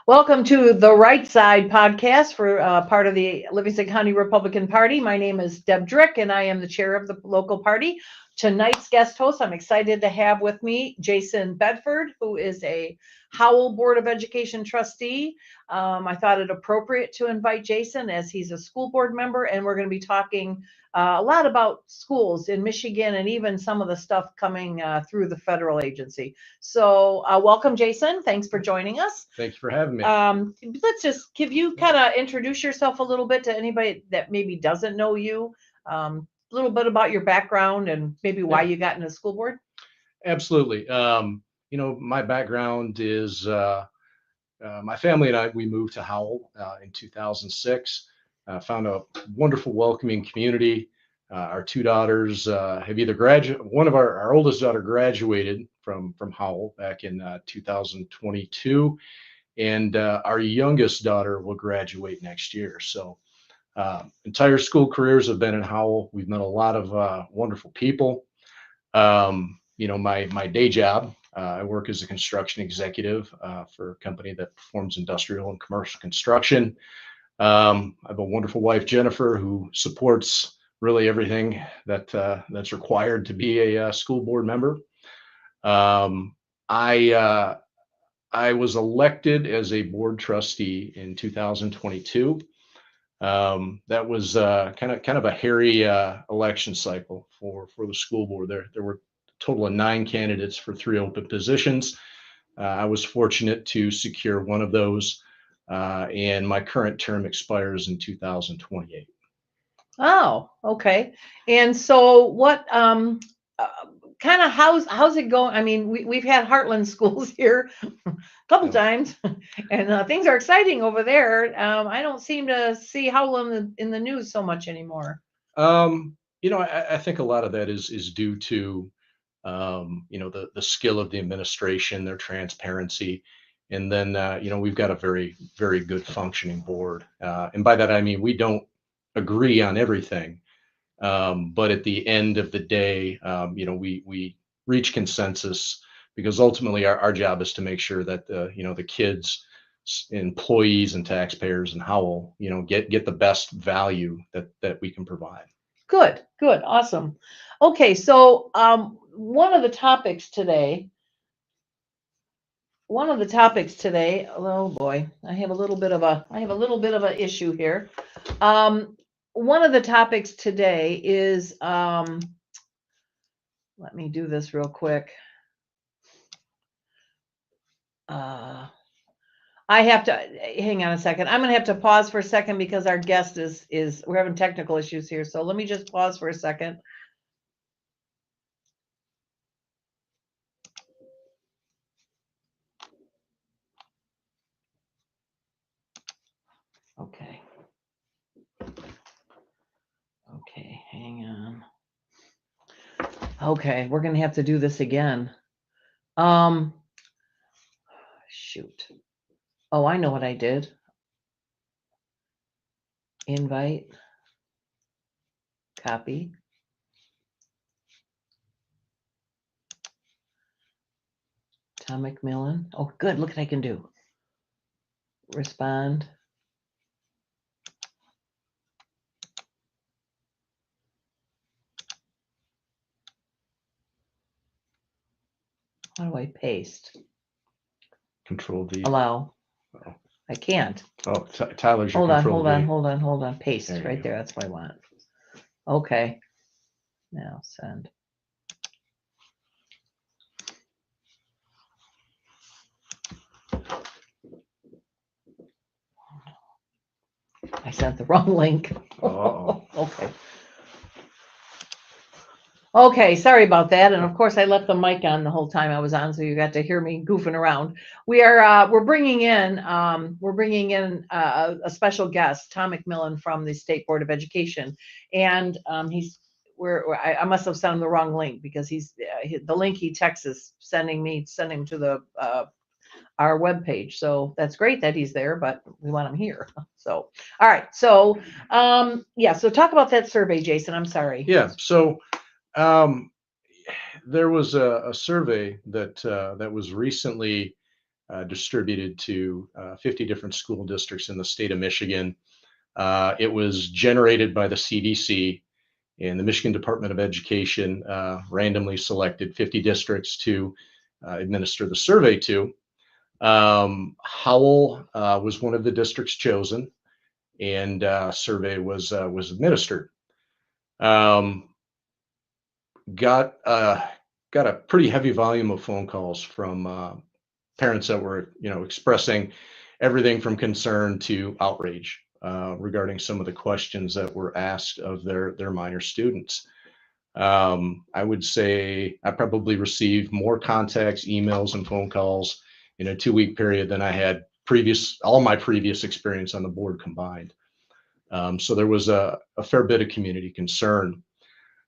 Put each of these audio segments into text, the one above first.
Welcome to the Right Side podcast for part of the Livingston County Republican Party. My name is Deb Drick, and I am the chair of the local party. Tonight's guest host, I'm excited to have with me Jason Bedford, who is a Howell Board of Education trustee. I thought it appropriate to invite Jason as he's a school board member, and we're going to be talking a lot about schools in Michigan and even some of the stuff coming through the federal agency. So welcome, Jason. Thanks for joining us. Thank you for having me. Let's just give you kind of introduce yourself a little bit to anybody that maybe doesn't know you. A little bit about your background and maybe why you got into school board. Absolutely. My background is my family and we moved to Howell in 2006. Found a wonderful, welcoming community. Our two daughters have either graduated. One of our oldest daughter graduated from Howell back in 2022, and our youngest daughter will graduate next year. So entire school careers have been in Howell. We've met a lot of wonderful people. My day job, I work as a construction executive for a company that performs industrial and commercial construction. I have a wonderful wife, Jennifer, who supports really everything that's required to be a school board member. I was elected as a board trustee in 2022. That was kind of a hairy election cycle for the school board. There were a total of 9 candidates for 3 open positions. I was fortunate to secure one of those, and my current term expires in 2028. Oh, okay. And so what kind of how's it going? I mean, we've had Heartland schools here a couple times, and things are exciting over there. I don't seem to see Howell in the news so much anymore. I think a lot of that is due to the skill of the administration, their transparency, and then we've got a very, very good functioning board. And by that I mean we don't agree on everything, but at the end of the day, we reach consensus because ultimately our job is to make sure that the kids, employees, and taxpayers in Howell get the best value that we can provide. Good, awesome. Okay, so one of the topics today, oh boy, I have a little bit of a issue here. One of the topics today is let me do this real quick. I have to hang on a second. I'm going to have to pause for a second because our guest is we're having technical issues here. So let me just pause for a second. Okay. Okay, hang on. Okay, we're going to have to do this again. Shoot. Oh, I know what I did. Invite. Copy. Tom McMillin. Oh, good. Look what I can do. Respond. How do I paste? Control V. Allow. Oh. I can't. Oh, Tyler's your hold on, control V. hold on. Paste right there. That's what I want. Okay. Now send. I sent the wrong link. Oh. Okay. Okay, sorry about that. And of course, I left the mic on the whole time I was on, so you got to hear me goofing around. We're bringing in a special guest, Tom McMillin from the State Board of Education, and I must have sent him the wrong link because the link he texts is sending to the our webpage. So that's great that he's there, but we want him here. So all right, so so talk about that survey, Jason. I'm sorry. Yeah. So. There was a survey that was recently distributed to 50 different school districts in the state of Michigan. It was generated by the CDC, and the Michigan Department of Education randomly selected 50 districts to administer the survey to. Howell was one of the districts chosen, and survey was administered. Got a pretty heavy volume of phone calls from parents that were, expressing everything from concern to outrage regarding some of the questions that were asked of their minor students. I would say I probably received more contacts, emails, and phone calls in a 2-week period than I had all my previous experience on the board combined. So there was a fair bit of community concern.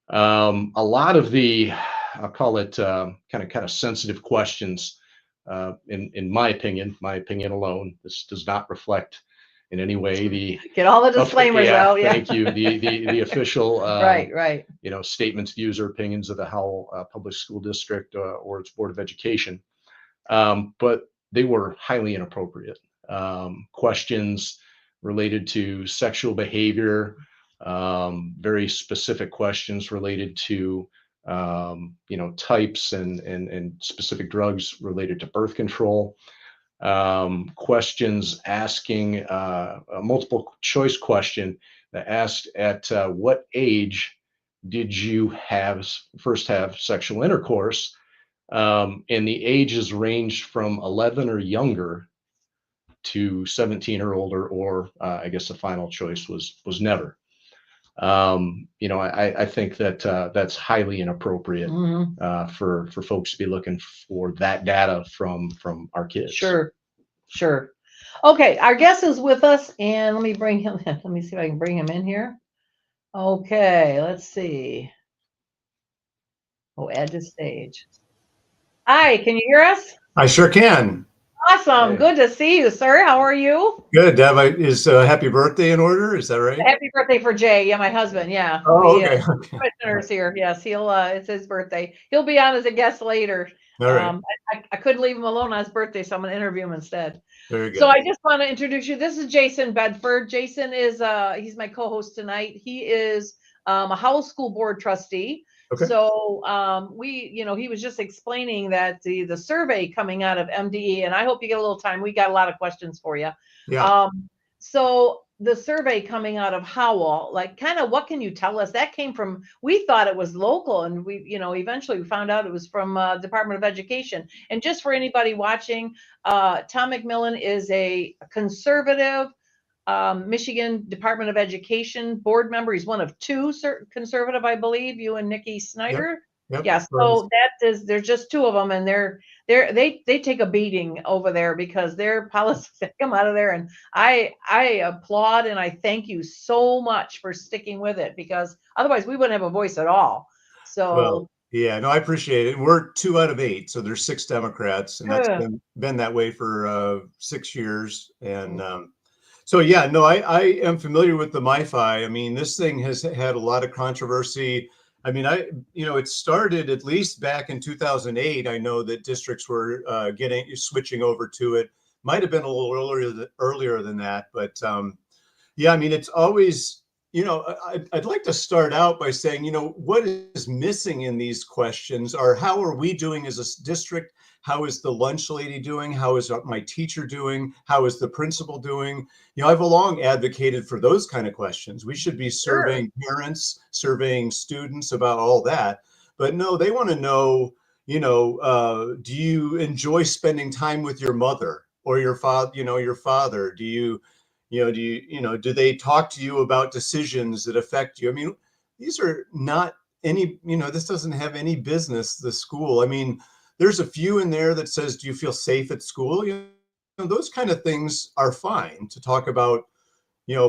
A lot of the, I'll call it kind of sensitive questions, in my opinion alone. This does not reflect in any way the Get all the disclaimers out. Yeah. Thank you. The official right. Statements, views, or opinions of the Howell Public School District or its Board of Education, but they were highly inappropriate. Questions related to sexual behavior, very specific questions related to types and specific drugs related to birth control. Questions asking a multiple choice question that asked at what age did you first have sexual intercourse? And the ages ranged from 11 or younger to 17 or older, or I guess the final choice was never. I think that that's highly inappropriate for folks to be looking for that data from our kids. Sure. Okay, our guest is with us, and let me bring him in. Let me see if I can bring him in here. Okay, let's see. Oh, add to stage. Hi, can you hear us? I sure can. Awesome. Good to see you, sir. How are you? Good, Deb. Is happy birthday in order? Is that right? Happy birthday for Jay. Yeah, my husband. Yeah. Oh, okay. Commissioner's here. Yes, it's his birthday. He'll be on as a guest later. All right. I couldn't leave him alone on his birthday, so I'm going to interview him instead. Very good. So I just want to introduce you. This is Jason Bedford. Jason is he's my co-host tonight. He is a Howell School Board trustee. Okay. So he was just explaining that the survey coming out of MDE, and I hope you get a little time. We got a lot of questions for you. Yeah. So the survey coming out of Howell, like, kind of what can you tell us? That came from, we thought it was local, and we, eventually we found out it was from Department of Education. And just for anybody watching, Tom McMillin is a conservative Michigan Department of Education board member. He's one of 2 conservative, I believe, you and Nikki Snyder. Yep. Yeah, so there's just 2 of them, and they take a beating over there because their policies come out of there. And I applaud and I thank you so much for sticking with it, because otherwise we wouldn't have a voice at all. So well, yeah, no, I appreciate it. We're 2 out of 8, so there's 6 Democrats, and that's been that way for 6 years. And so yeah, no, I am familiar with the MiFi. I mean, this thing has had a lot of controversy. I mean, it started at least back in 2008. I know that districts were switching over to it. Might have been a little earlier than that, but yeah, I mean, it's always, I'd like to start out by saying, what is missing in these questions are, how are we doing as a district? How is the lunch lady doing? How is my teacher doing? How is the principal doing? I've long advocated for those kind of questions. We should be surveying parents, surveying students about all that. But no, they want to know, do you enjoy spending time with your mother or your father? Your father? Do they talk to you about decisions that affect you? I mean, these are not any, this doesn't have any business, the school. I mean, there's a few in there that says, do you feel safe at school? Those kind of things are fine to talk about,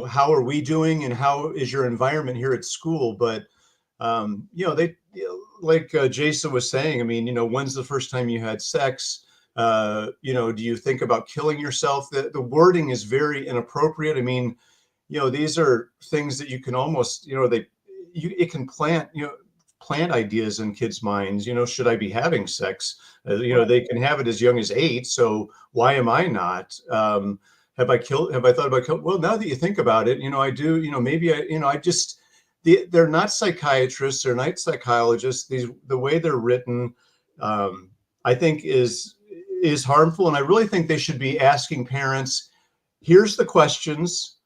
how are we doing and how is your environment here at school? But, they, like Jason was saying, I mean, when's the first time you had sex? Do you think about killing yourself? The wording is very inappropriate. I mean, these are things that you can almost, it can plant, plant ideas in kids' minds. Should I be having sex? Right. They can have it as young as 8. So why am I not? Have I thought about killing? Well, now that you think about it, I do. Maybe I just. They're not psychiatrists. They're not psychologists. The way they're written, I think is harmful. And I really think they should be asking parents, here's the questions.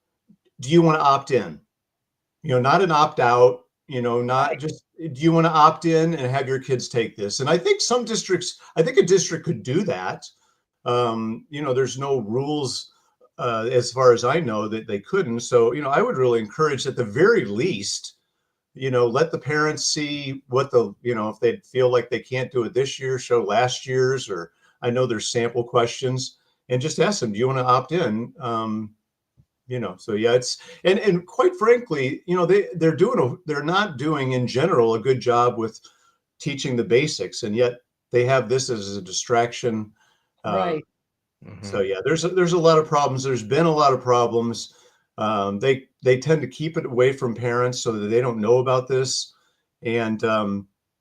Do you want to opt in? Not an opt out, not Right. just, do you want to opt in and have your kids take this? And I think a district could do that. There's no rules as far as I know that they couldn't. So, I would really encourage at the very least, let the parents see what if they feel like they can't do it this year, show last year's, or I know there's sample questions, and just ask them, do you want to opt in? So yeah, it's, and quite frankly, they're not doing in general a good job with teaching the basics, and yet they have this as a distraction. Right. So yeah, there's a lot of problems. There's been a lot of problems. They tend to keep it away from parents so that they don't know about this, and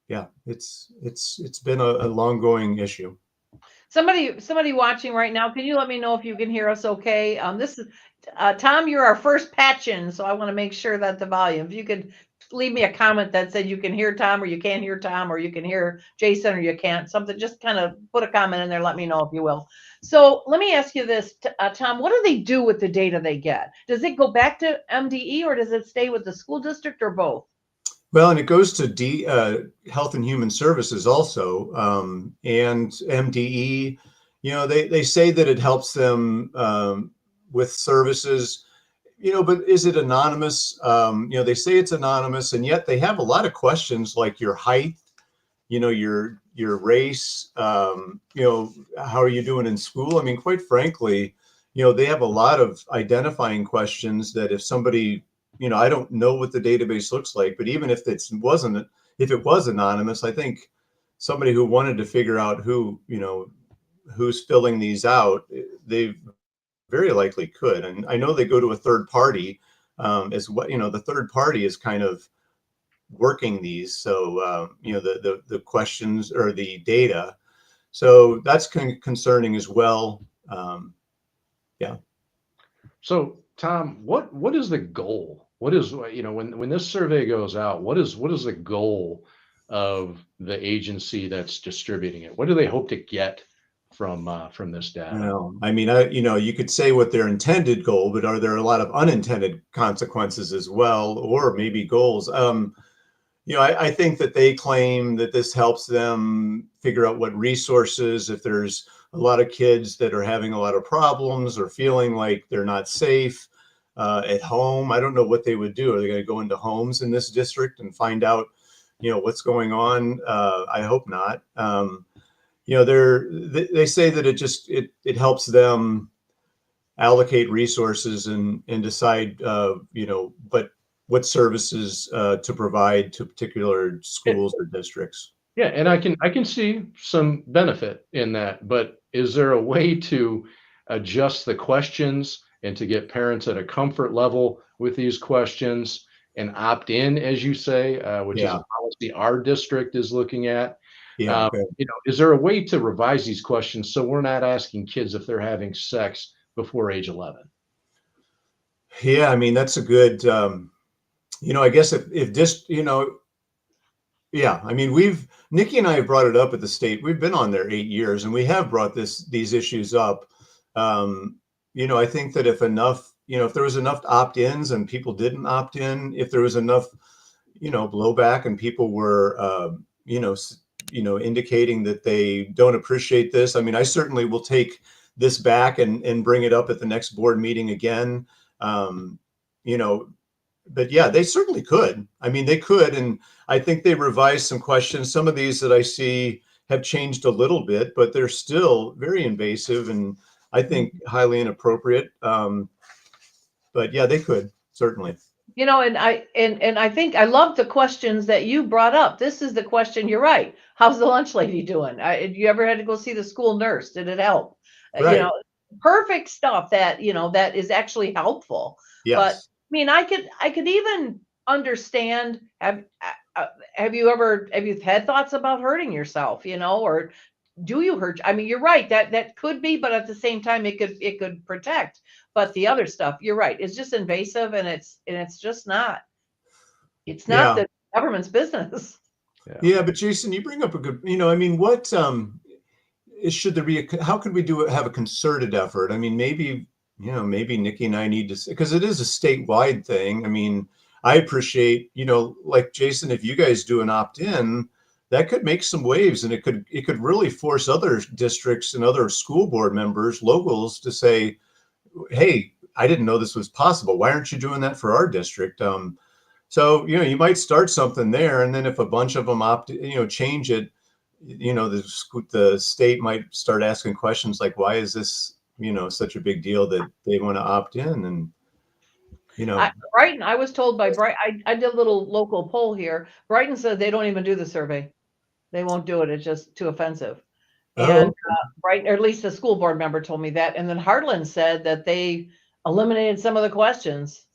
yeah, it's been a long going issue. Somebody watching right now, can you let me know if you can hear us okay? This is Tom, you're our first patch in, so I want to make sure that the volume, if you could leave me a comment that said you can hear Tom or you can't hear Tom or you can hear Jason or you can't, something, just kind of put a comment in there, let me know if you will. So let me ask you this, Tom, what do they do with the data they get? Does it go back to MDE or does it stay with the school district or both? Well, and it goes to Health and Human Services also, and MDE. They say that it helps them with services, but is it anonymous? They say it's anonymous, and yet they have a lot of questions like your height, your race, how are you doing in school? I mean, quite frankly, they have a lot of identifying questions that if somebody, I don't know what the database looks like, but even if it was anonymous, I think somebody who wanted to figure out who's filling these out, they very likely could. And I know they go to a third party as what, the third party is kind of working these. So, the questions or the data. So that's concerning as well. Yeah. So Tom, what is the goal? What is, when this survey goes out, what is the goal of the agency that's distributing it? What do they hope to get from this data? Well, I mean, you could say what their intended goal, but are there a lot of unintended consequences as well, or maybe goals? I think that they claim that this helps them figure out what resources, if there's a lot of kids that are having a lot of problems or feeling like they're not safe at home. I don't know what they would do. Are they going to go into homes in this district and find out, what's going on? I hope not. They say that it helps them allocate resources and decide, what services to provide to particular schools or districts. Yeah, and I can see some benefit in that, but is there a way to adjust the questions and to get parents at a comfort level with these questions and opt in, as you say, which is a policy our district is looking at? Yeah. Is there a way to revise these questions so we're not asking kids if they're having sex before age 11? Yeah, I mean, that's a good, I guess if this, yeah, I mean, Nikki and I have brought it up at the state. We've been on there 8 years, and we have brought these issues up. I think that if there was enough opt-ins and people didn't opt in, if there was enough, blowback and people were, indicating that they don't appreciate this. I mean, I certainly will take this back and bring it up at the next board meeting again. But yeah, they certainly could. I mean, they could. And I think they revised some questions. Some of these that I see have changed a little bit, but they're still very invasive and I think highly inappropriate. But yeah, they could certainly. And I think I love the questions that you brought up. This is the question. You're right. How's the lunch lady doing? You ever had to go see the school nurse? Did it help? Right. Perfect stuff that that is actually helpful. Yes. But I mean, I could even understand have you had thoughts about hurting yourself, or do you hurt? I mean, you're right. That could be, but at the same time, it could protect. But the other stuff, you're right. It's just invasive, and it's just not. It's not the government's business. Yeah, but Jason, you bring up a good. I mean, what should there be? How could we have a concerted effort? I mean, maybe Nikki and I need to, because it is a statewide thing. I mean, I appreciate, like Jason, if you guys do an opt-in, that could make some waves, and it could really force other districts and other school board members, locals, to say, hey, I didn't know this was possible. Why aren't you doing that for our district? So, you might start something there, and then if a bunch of them change it, the state might start asking questions like, why is this, such a big deal that they want to opt in? And, Brighton, I was told by Brighton, I did a little local poll here. Brighton said they don't even do the survey. They won't do it. It's just too offensive. And Brighton, or at least the school board member told me that. And then Heartland said that they eliminated some of the questions,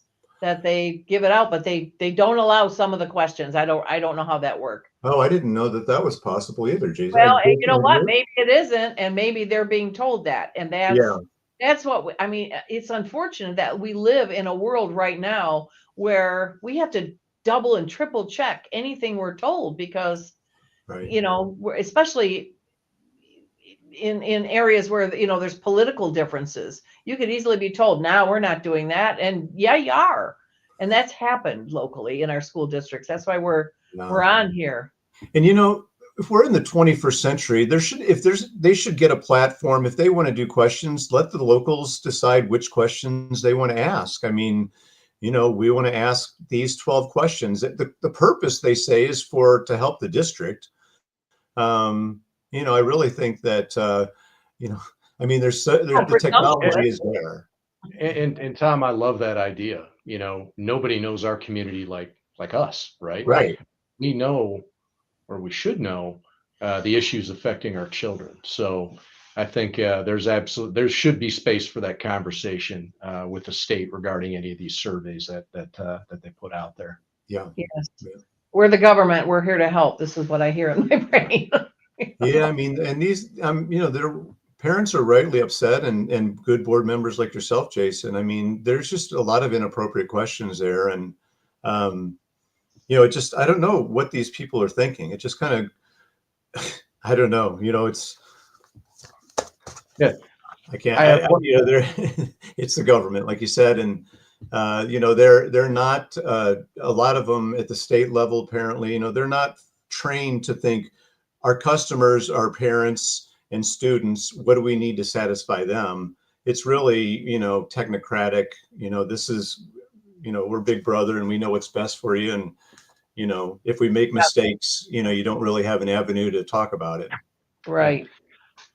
that they give it out, but they don't allow some of the questions. I don't know how that works. Oh, I didn't know that was possible either, Jason. Well, you know what? Maybe it isn't, and maybe they're being told that, and that's what I mean. It's unfortunate that we live in a world right now where we have to double and triple check anything we're told, because especially in areas where there's political differences. You could easily be told, "Now we're not doing that," and you are, and that's happened locally in our school districts. That's why we're on here. And if we're in the 21st century, they should get a platform. If they want to do questions, let the locals decide which questions they want to ask. I mean, we want to ask these 12 questions. The purpose, they say, is to help the district. I really think that I mean, the technology is there. And Tom, I love that idea. Nobody knows our community like us, right? Right. We know, or we should know, the issues affecting our children. So I think there should be space for that conversation with the state regarding any of these surveys that they put out there. Yeah. Yes. Yeah. We're the government. We're here to help. This is what I hear in my brain. Yeah, I mean, and these, their parents are rightly upset, and good board members like yourself, Jason. I mean, there's just a lot of inappropriate questions there, and I don't know what these people are thinking. It just kind of, I don't know. It's I can't. It's the government, like you said, and they're not a lot of them at the state level. Apparently, they're not trained to think our customers are parents and students. What do we need to satisfy them? It's really technocratic. This is we're Big Brother, and we know what's best for you. And if we make mistakes, you don't really have an avenue to talk about it. Right.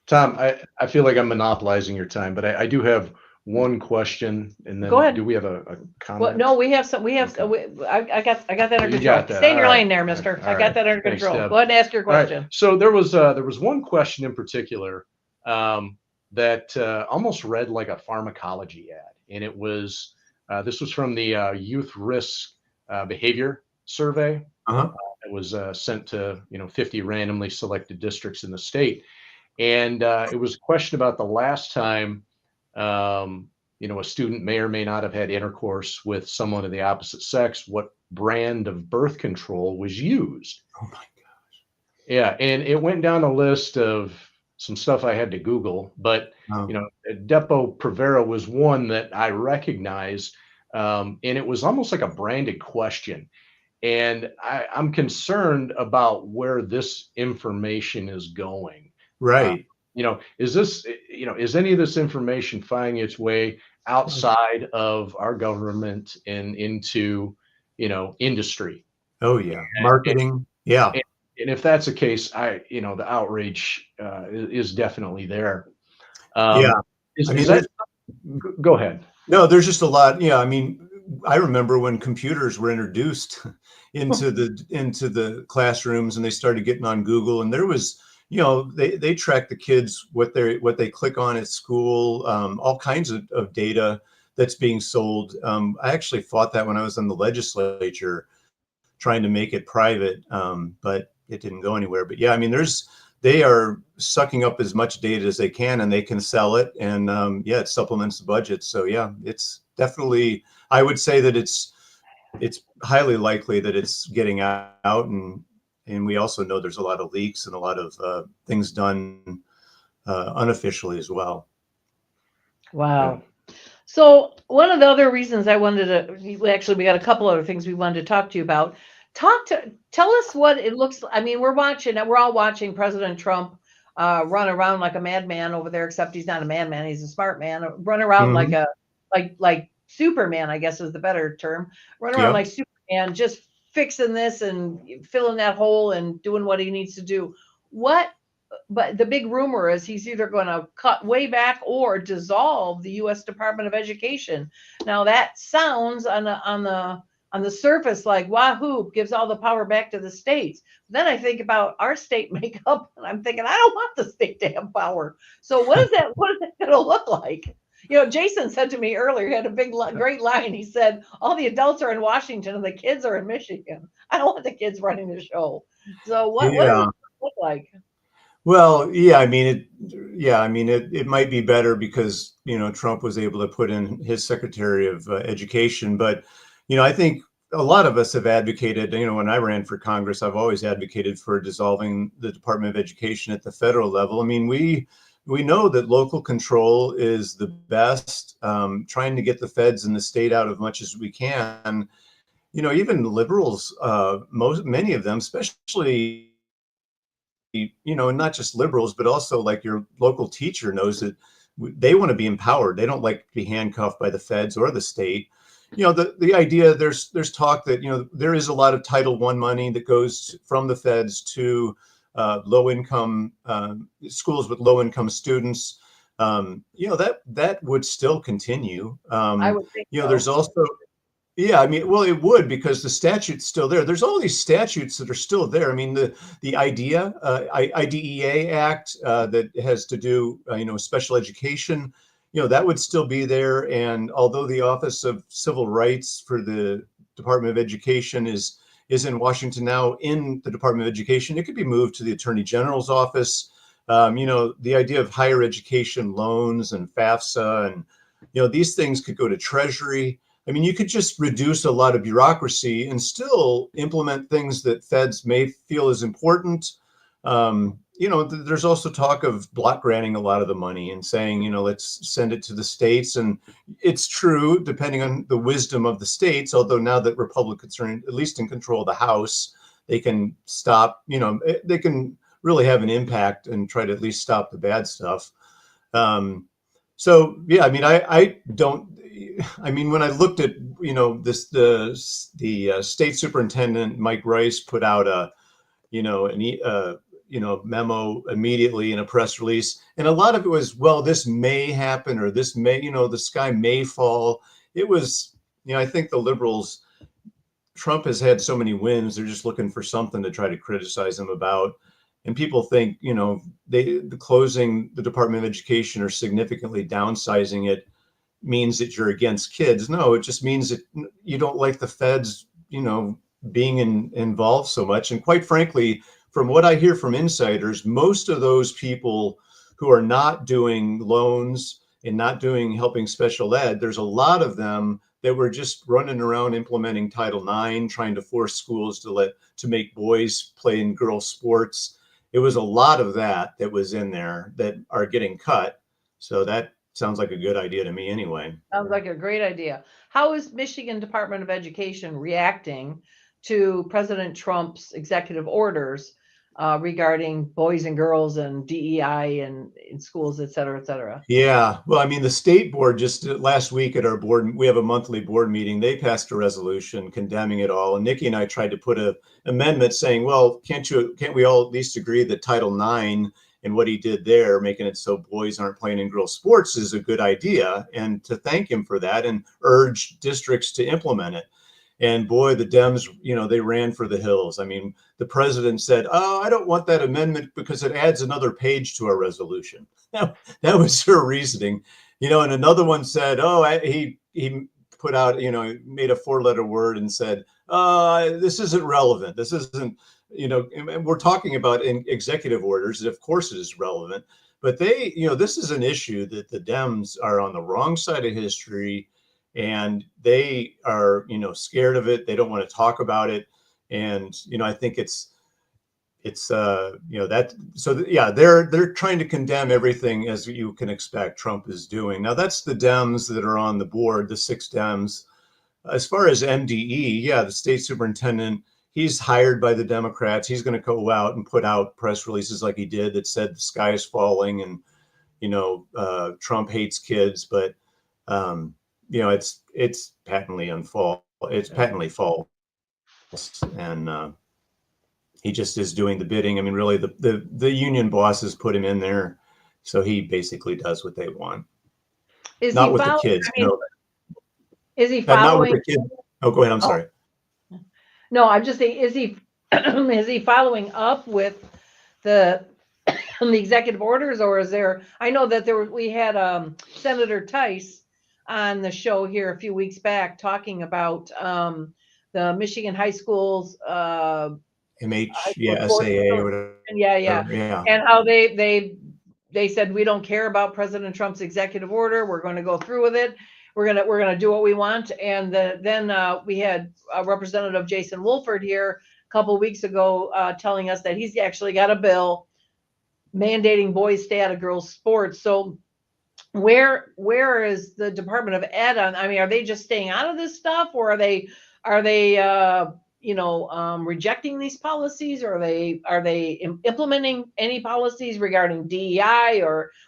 Tom, I feel like I'm monopolizing your time, but I do have one question, and then go ahead. Do we have a comment? Well, no, we have some. We have. Okay. I got that under control. Stay in your lane there, Mister. I got that under control. Go ahead and ask your question. Right. So there was one question in particular that almost read like a pharmacology ad, and it was this was from the Youth Risk Behavior Survey. It was sent to 50 randomly selected districts in the state, and it was a question about the last time a student may or may not have had intercourse with someone of the opposite sex, what brand of birth control was used. Oh my gosh. Yeah, and it went down a list of some stuff I had to Google, but Depo-Provera was one that I recognized, and it was almost like a branded question. And I'm concerned about where this information is going. Right. Is this, is any of this information finding its way outside of our government and into, industry? Oh yeah. Marketing. Yeah. And if that's the case, the outrage is definitely there. Go ahead. No, there's just a lot. Yeah. I mean, I remember when computers were introduced into the classrooms, and they started getting on Google, and there was, they track the kids, what they click on at school, all kinds of data that's being sold. I actually fought that when I was in the legislature, trying to make it private, but it didn't go anywhere. But yeah, I mean, they are sucking up as much data as they can, and they can sell it, and yeah, it supplements the budget. So yeah, it's definitely, I would say that it's highly likely that it's getting out, and we also know there's a lot of leaks and a lot of things done unofficially as well. Wow. So one of the other reasons I wanted to, we got a couple other things we wanted to talk to you about. Tell us what it looks like. I mean, we're all watching President Trump run around like a madman over there, except he's not a madman, he's a smart man. Run around like a like Superman, I guess is the better term. Run around like Superman, just fixing this and filling that hole and doing what he needs to do. But the big rumor is he's either going to cut way back or dissolve the U.S. Department of Education. Now that sounds on the surface like wahoo, gives all the power back to the states. Then I think about our state makeup, and I'm thinking I don't want the state to have power. So what is that going to look like? You know, Jason said to me earlier, he had a great line. He said, all the adults are in Washington and the kids are in Michigan. I don't want the kids running the show. So what does it look like? Well, yeah, I mean, it might be better because, you know, Trump was able to put in his Secretary of Education. But, you know, I think a lot of us have advocated, you know, when I ran for Congress, I've always advocated for dissolving the Department of Education at the federal level. I mean, we know that local control is the best, trying to get the feds and the state out as much as we can. You know, even liberals, many of them, especially, you know, not just liberals, but also like your local teacher knows that they want to be empowered. They don't like to be handcuffed by the feds or the state. You know, the idea, there's talk that, you know, there is a lot of Title I money that goes from the feds to low-income schools with low-income students. You know, that would still continue. I would think you know, so. there's also, yeah, I mean, well, it would, because the statute's still there. There's all these statutes that are still there. I mean, the IDEA Act that has to do, you know, special education, you know, that would still be there. And although the Office of Civil Rights for the Department of Education is in Washington now, in the Department of Education, it could be moved to the Attorney General's office. You know, the idea of higher education loans and FAFSA, and, you know, these things could go to Treasury. I mean, you could just reduce a lot of bureaucracy and still implement things that feds may feel is important. You know, there's also talk of block granting a lot of the money and saying, you know, let's send it to the states. And it's true, depending on the wisdom of the states, although now that Republicans are at least in control of the House, they can stop, you know, they can really have an impact and try to at least stop the bad stuff. So, yeah, I mean, I mean, when I looked at, you know, the state superintendent, Mike Rice, put out a, you know, memo immediately in a press release. And a lot of it was, well, this may happen, or this may, you know, the sky may fall. It was, you know, I think the liberals, Trump has had so many wins, they're just looking for something to try to criticize him about. And people think, you know, the closing the Department of Education or significantly downsizing it means that you're against kids. No, it just means that you don't like the feds, you know, being involved so much. And quite frankly, from what I hear from insiders, most of those people who are not doing loans and not doing helping special ed, there's a lot of them that were just running around implementing Title IX, trying to force schools to make boys play in girls' sports. It was a lot of that was in there that are getting cut. So that sounds like a good idea to me anyway. Sounds like a great idea. How is Michigan Department of Education reacting to President Trump's executive orders regarding boys and girls and DEI and in schools, et cetera, et cetera? Yeah, well, I mean, the state board just last week at our board, we have a monthly board meeting. They passed a resolution condemning it all. And Nikki and I tried to put an amendment saying, well, can't we all at least agree that Title IX and what he did there, making it so boys aren't playing in girls' sports, is a good idea, and to thank him for that and urge districts to implement it. And boy, the Dems, you know, they ran for the hills. I mean, the president said, oh, I don't want that amendment because it adds another page to our resolution. That was her reasoning. You know, and another one said, oh, he put out, made a 4-letter word and said, this isn't relevant. This isn't, and we're talking about in executive orders. Of course it is relevant, but this is an issue that the Dems are on the wrong side of history, and they are, scared of it. They don't want to talk about it. And, I think they're trying to condemn everything, as you can expect Trump is doing. Now that's the Dems that are on the board, the 6 Dems. As far as MDE, the state superintendent, he's hired by the Democrats. He's going to go out and put out press releases like he did that said the sky is falling and, Trump hates kids, but, it's patently unfalse. It's patently false. And, he just is doing the bidding. I mean, really, the union bosses put him in there, so he basically does what they want. Is not he with the following, kids. I mean, No, is he not with following? the kids. Oh, go ahead. I'm sorry. No, I'm just saying, is he is he following up with the the executive orders, or is there? I know that we had Senator Tice on the show here a few weeks back talking about the Michigan high schools. SAA or whatever. Yeah. And how they said, we don't care about President Trump's executive order. We're going to go through with it. We're gonna do what we want. And then we had Representative Jason Wolford here a couple of weeks ago telling us that he's actually got a bill mandating boys stay out of girls' sports. So where is the Department of Ed on? I mean, are they just staying out of this stuff, or are they rejecting these policies, or are they implementing any policies regarding DEI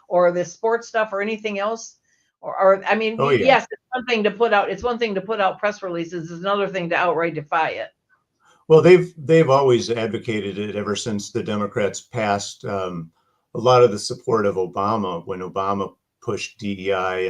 or this sports stuff or anything else? Or I mean, yes, it's one thing to put out. It's one thing to put out press releases. It's another thing to outright defy it. Well, they've always advocated it ever since the Democrats passed a lot of the support of Obama when Obama pushed DEI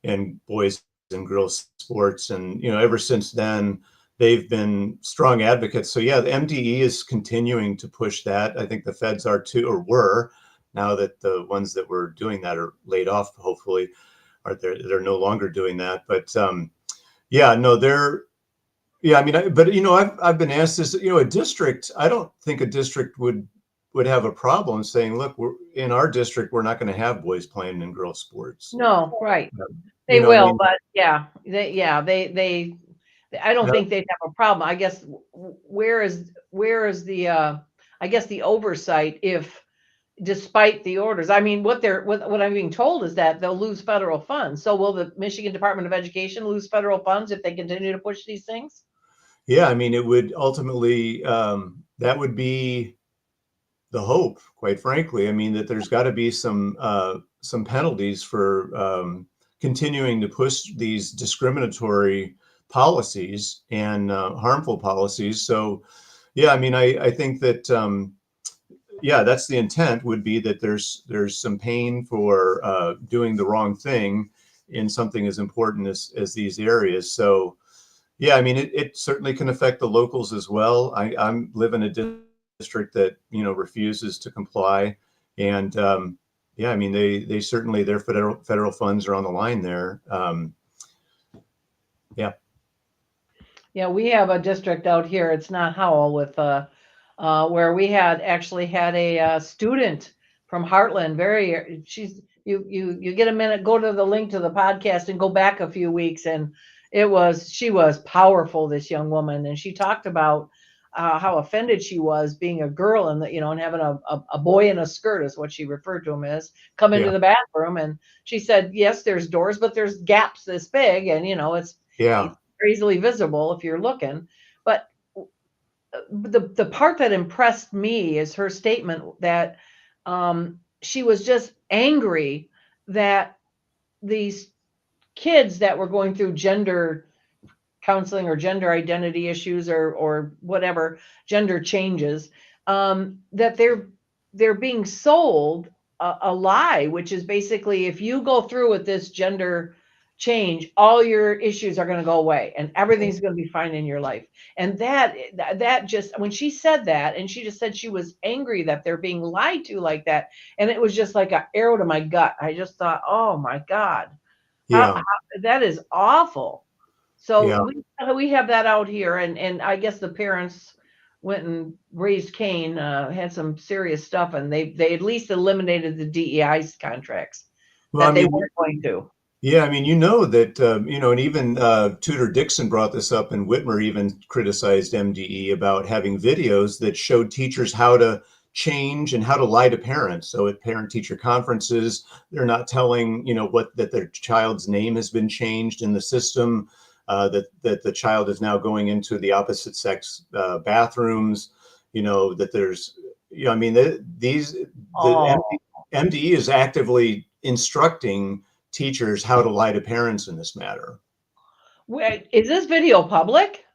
and boys and girls sports, and ever since then they've been strong advocates. So the MDE is continuing to push that. I think the feds are too, or were, now that the ones that were doing that are laid off, hopefully, or they're no longer doing that. But I've been asked this, a district, I don't think a district would have a problem saying, look, in our district, we're not going to have boys playing in girls sports. No, right. They will, but I don't think they'd have a problem. I guess where is the I guess the oversight if despite the orders? I mean, what I'm being told is that they'll lose federal funds. So will the Michigan Department of Education lose federal funds if they continue to push these things? Yeah, I mean, it would ultimately that would be the hope, quite frankly. I mean, that there's got to be some penalties for continuing to push these discriminatory policies and harmful policies. So, I mean, I think that that's the intent, would be that there's some pain for doing the wrong thing in something as important as these areas. So, I mean, it certainly can affect the locals as well. I live in a district that refuses to comply, and I mean, they certainly, their federal funds are on the line there. We have a district out here. It's not Howell, with where we actually had a student from Heartland. You get a minute, go to the link to the podcast and go back a few weeks, and she was powerful, this young woman, and she talked about how offended she was being a girl and and having a boy in a skirt, is what she referred to him as, come into the bathroom. And she said, yes, there's doors, but there's gaps this big, and it's easily visible if you're looking. But the part that impressed me is her statement that she was just angry that these kids that were going through gender counseling or gender identity issues or whatever, gender changes, that they're being sold a lie, which is basically, if you go through with this gender change, all your issues are going to go away and everything's going to be fine in your life. And that just, when she said that, and she just said she was angry that they're being lied to like that, and it was just like an arrow to my gut. I just thought, oh my God, that is awful. So Yeah. we have that out here, and I guess the parents went and raised Cain, had some serious stuff, and they at least eliminated the DEI's contracts Well, I that they mean, weren't going to. yeah, I mean, you know that, and even Tudor Dixon brought this up, and Whitmer even criticized MDE about having videos that showed teachers how to change and how to lie to parents. So at parent-teacher conferences, they're not telling, that their child's name has been changed in the system, that the child is now going into the opposite sex bathrooms, that there's, I mean, the Oh, MDE is actively instructing teachers how to lie to parents in this matter. wait, is this video public?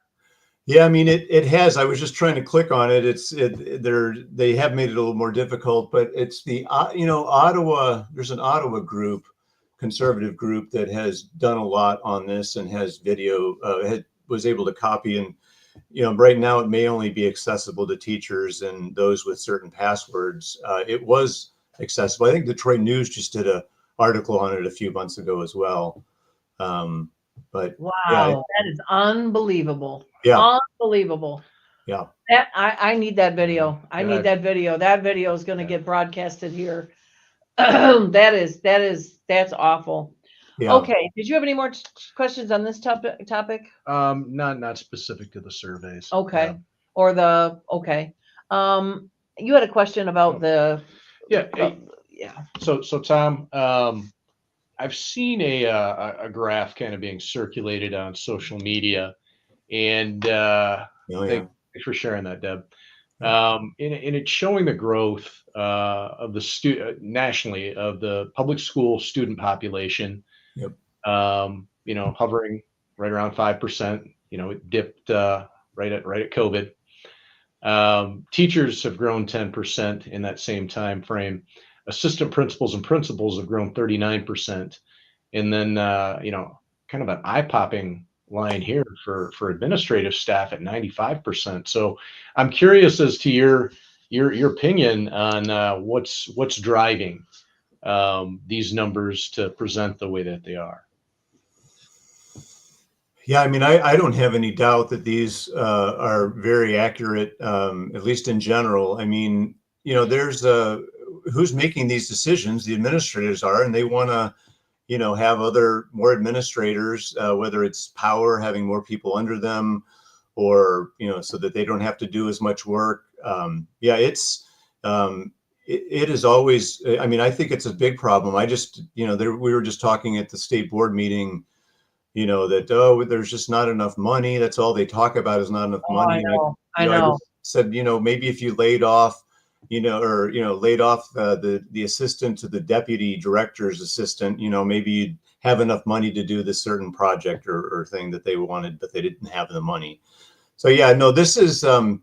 Yeah, I mean it has. I was just trying to click on it. They have made it a little more difficult, but it's the Ottawa. There's an Ottawa group, conservative group that has done a lot on this and has video. Was able to copy, and right now it may only be accessible to teachers and those with certain passwords. It was accessible. I think Detroit News just did a article on it a few months ago as well. But Wow, yeah, that is unbelievable. yeah, Unbelievable. yeah. That I need that video. I Yeah, need that video. That video is going to get broadcasted here. That's awful. Yeah. Okay. Did you have any more questions on this topic? Not specific to the surveys. Okay. Okay. You had a question about the Yeah. yeah. So Tom, I've seen a graph kind of being circulated on social media, and thanks for sharing that, Deb. And it's showing the growth of the nationally of the public school student population. Yep. Hovering right around 5%. It dipped right at COVID. Teachers have grown 10% in that same time frame. Assistant principals and principals have grown 39%. And then, kind of an eye-popping line here for administrative staff at 95%. So I'm curious as to your opinion on what's driving these numbers to present the way that they are. Yeah, I mean, I don't have any doubt that these are very accurate, at least in general. I mean, there's who's making these decisions? The administrators are, and they want to, have more administrators, whether it's power, having more people under them, or so that they don't have to do as much work. It is always. I mean, I think it's a big problem. I just, we were just talking at the state board meeting. That there's just not enough money. That's all they talk about is not enough money. I know. I just said, maybe if you laid off, laid off the assistant to the deputy director's assistant, maybe you'd have enough money to do this certain project or thing that they wanted, but they didn't have the money. So yeah, no, this is I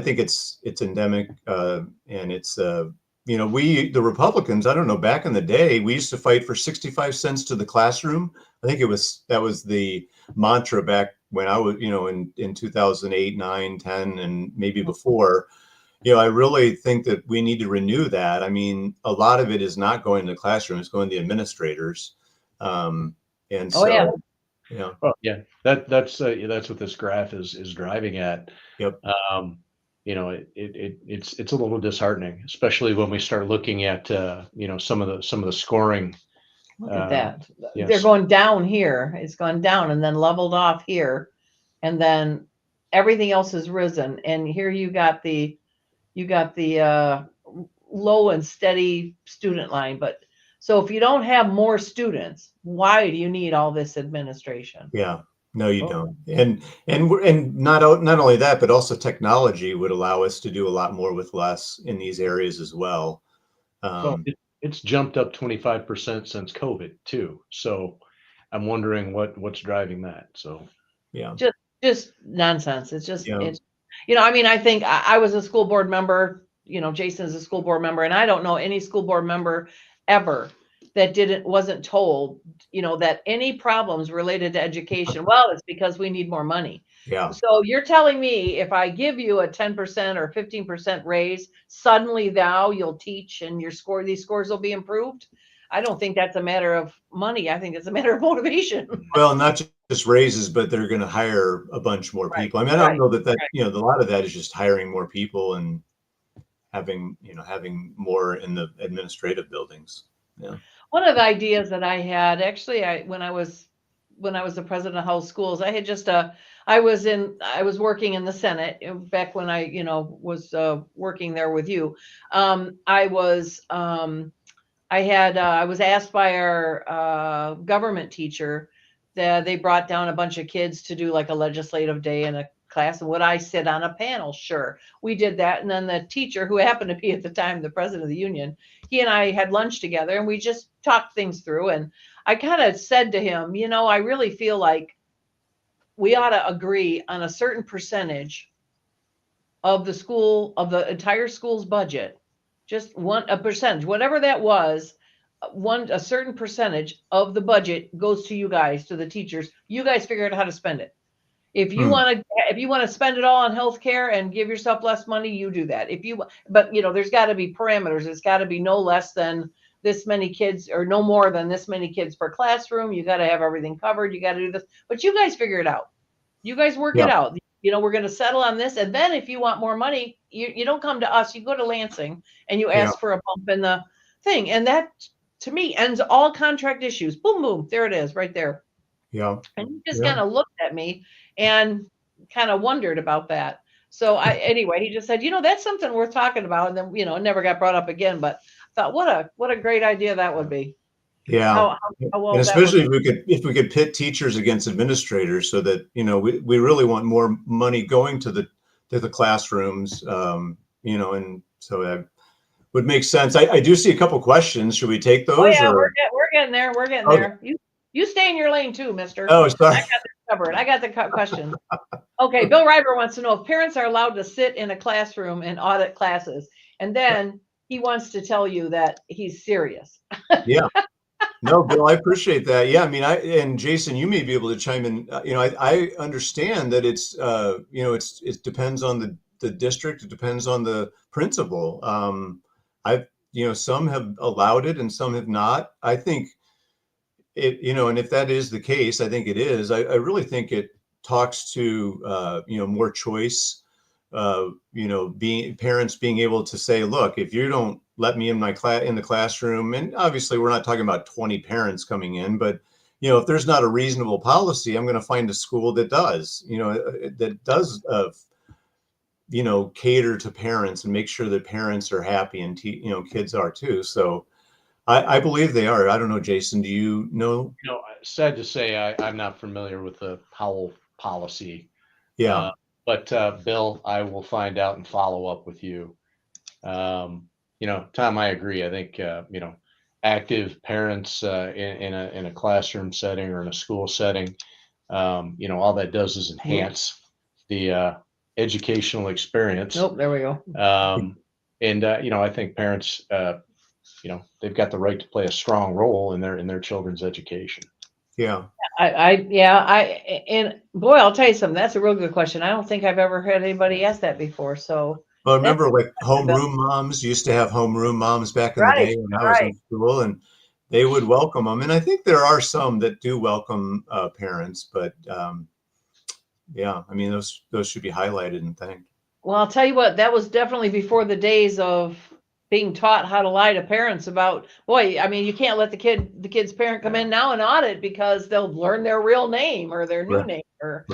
think it's endemic, and it's the Republicans, I don't know, back in the day, we used to fight for 65 cents to the classroom. I think that was the mantra back when I was, in 2008, 9, 10, and maybe before. I really think that we need to renew that. I mean, a lot of it is not going to the classroom, it's going to the administrators. And so, yeah. Oh, yeah, that's what this graph is driving at. Yep. It's a little disheartening, especially when we start looking at some of the scoring. Look at that. Yes. They're going down here. It's gone down and then leveled off here, and then everything else has risen. And here you got the low and steady student line. But so if you don't have more students, why do you need all this administration? Yeah. No, you don't. And not only that, but also technology would allow us to do a lot more with less in these areas as well. It's jumped up 25% since COVID too. So I'm wondering what's driving that. So yeah, just nonsense. It's just it's I mean, I think I was a school board member. Jason is a school board member, and I don't know any school board member ever that wasn't told, that any problems related to education, well, it's because we need more money. Yeah. So you're telling me if I give you a 10% or 15% raise, suddenly you'll teach and these scores will be improved? I don't think that's a matter of money. I think it's a matter of motivation. Well, not just raises, but they're going to hire a bunch more Right, people. I mean, I don't right, know that, right. you know, a lot of that is just hiring more people and having, you know, having more in the administrative buildings. Yeah. One of the ideas that I had, actually, when I was the president of Howell Schools, I had just I was working in the Senate back when I, was working there with you. I was I was asked by our government teacher that they brought down a bunch of kids to do like a legislative day in a class. And would I sit on a panel? Sure. We did that. And then the teacher, who happened to be at the time the president of the union, he and I had lunch together and we just talked things through. And I kind of said to him, I really feel like we ought to agree on a certain percentage of the entire school's budget, just a percentage, whatever that was, a certain percentage of the budget goes to you guys, to the teachers. You guys figure out how to spend it. If you want to spend it all on healthcare and give yourself less money, you do that. But there's got to be parameters. It's got to be no less than this many kids or no more than this many kids per classroom. You got to have everything covered. You got to do this, but you guys figure it out. You guys work it out. We're going to settle on this. And then if you want more money, you don't come to us, you go to Lansing and you ask for a bump in the thing. And that to me ends all contract issues. Boom, boom. There it is right there. Yeah. And he just kind of looked at me and kind of wondered about that. So anyway, he just said, that's something worth talking about. And then, it never got brought up again, but I thought, what a great idea that would be. Yeah. How and especially if we could pit teachers against administrators so that, we really want more money going to the classrooms, and so that would make sense. I do see a couple questions. Should we take those? Oh yeah, we're getting there. We're getting there. You stay in your lane too, mister. Oh, sorry. I got this covered. I got the questions. Okay, Bill Reiber wants to know if parents are allowed to sit in a classroom and audit classes. And then he wants to tell you that he's serious. Yeah. No, Bill, I appreciate that. Yeah, I mean, and Jason, you may be able to chime in. I understand that it's, it depends on the district. It depends on the principal. Some have allowed it and some have not. I think it, and if that is the case, I think it is. I really think it talks to, more choice. Parents being able to say, look, if you don't let me in the classroom, and obviously we're not talking about 20 parents coming in, but if there's not a reasonable policy, I'm going to find a school that does, cater to parents and make sure that parents are happy and kids are too. So I believe they are. I don't know, Jason, do you know? Sad to say, I'm not familiar with the Howell policy. Yeah. But Bill, I will find out and follow up with you. Tom, I agree. I think active parents in a classroom setting or in a school setting, all that does is enhance the educational experience. Nope, there we go. I think parents, they've got the right to play a strong role in their children's education. Yeah. And boy, I'll tell you something. That's a real good question. I don't think I've ever heard anybody ask that before. So, well, I remember like homeroom moms used to have homeroom moms back in the day when I was in school, and they would welcome them. And I think there are some that do welcome parents, but I mean, those should be highlighted and thanked. Well, I'll tell you what, that was definitely before the days of being taught how to lie to parents about, boy, I mean, you can't let the kid's parent come in now and audit because they'll learn their real name or their new name or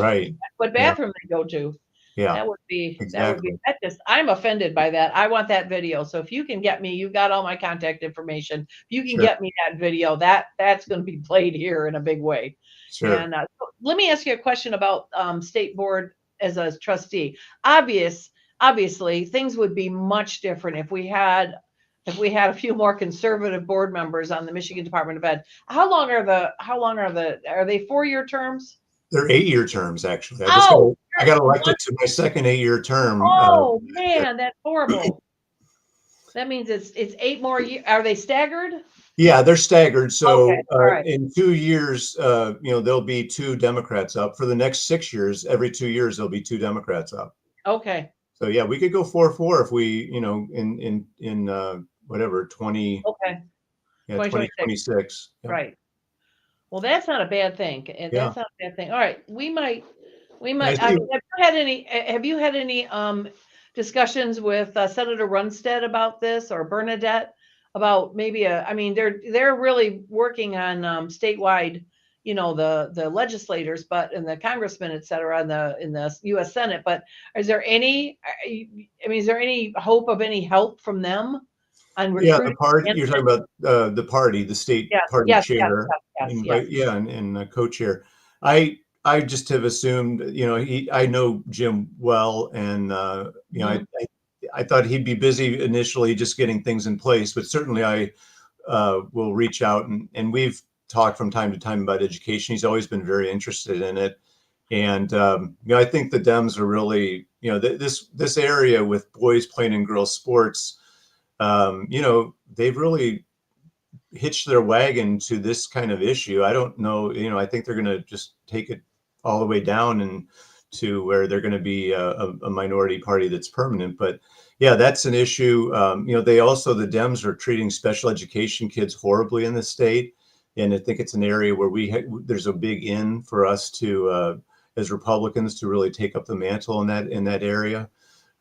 what bathroom they go to. Yeah, that would be exactly. I'm offended by that. I want that video. So if you can get me, you've got all my contact information. If you can get me that video, that's going to be played here in a big way. Sure. And so let me ask you a question about state board as a trustee. Obviously, things would be much different if we had a few more conservative board members on the Michigan Department of Ed. How long are they 4-year terms? They're 8-year terms, actually. I got elected to my second 8-year term. Oh man, that's horrible. That means it's 8 more years. Are they staggered? Yeah, they're staggered. So in 2 years, there'll be 2 Democrats up. For the next 6 years, every 2 years, there'll be 2 Democrats up. Okay. So yeah, we could go 4-4 if we, in whatever 20. Okay. Yeah, 2026. 2026. Yeah. Right. Well, that's not a bad thing. And Yeah. that's not a bad thing. All right. We might, I have see. you had any discussions with Senator Runstead about this, or Bernadette about maybe I mean, they're really working on statewide, the legislators, but and the congressmen, et cetera, in the U.S. Senate. But is there any, is there any hope of any help from them on Yeah, the recruiting? party, you're talking about the party, the state Yes, party yes, yes, chair, yes, yes, right? yes. Yeah, and co-chair. I just have assumed, I know Jim well, and I thought he'd be busy initially just getting things in place, but certainly I will reach out, and we've talked from time to time about education. He's always been very interested in it. And I think the Dems are really, this area with boys playing in girls sports, they've really hitched their wagon to this kind of issue. I don't know, I think they're going to just take it all the way down and to where they're going to be a minority party that's permanent. But yeah, that's an issue. The Dems are treating special education kids horribly in the state. And I think it's an area where there's a big in for us to, as Republicans, to really take up the mantle in that area.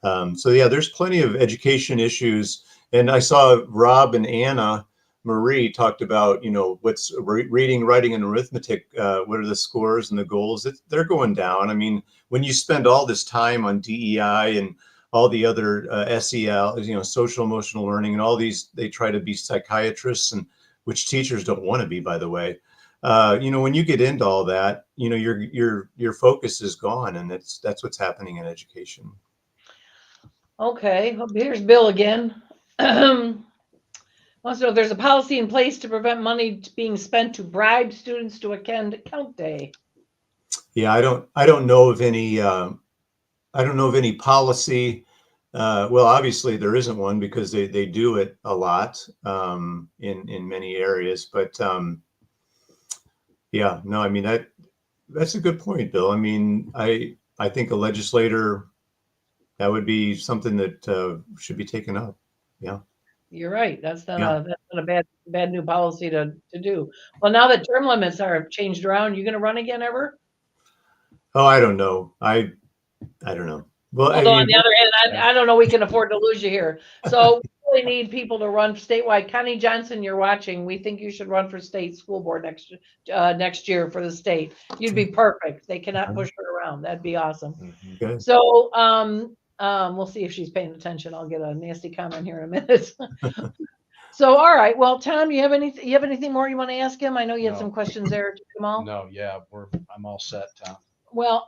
So yeah, there's plenty of education issues. And I saw Rob and Anna Marie talked about, what's reading, writing, and arithmetic. What are the scores and the goals? They're going down. I mean, when you spend all this time on DEI and all the other SEL, social emotional learning, and all these, they try to be psychiatrists, and which teachers don't want to be, by the way. When you get into all that, your focus is gone, and that's what's happening in education. Okay, well, here's Bill again. Also, there's a policy in place to prevent money being spent to bribe students to attend Count Day. Yeah, I don't know of any. I don't know of any policy. Well, obviously there isn't one because they do it a lot in many areas. But yeah, no, I mean that's a good point, Bill. I mean, I think a legislator, that would be something that should be taken up. Yeah. You're right. That's not a bad new policy to do. Well, now that term limits are changed around, you going to run again ever? Oh, I don't know. I don't know. Well, Although on the other hand, I don't know, we can afford to lose you here. So we really need people to run statewide. Connie Johnson, you're watching. We think you should run for state school board next year for the state. You'd be perfect. They cannot push her around. That'd be awesome. Okay. So we'll see if she's paying attention. I'll get a nasty comment here in a minute. So, all right. Well, Tom, you have anything more you want to ask him? I know you had some questions there, Jamal. No, yeah, I'm all set, Tom. Well,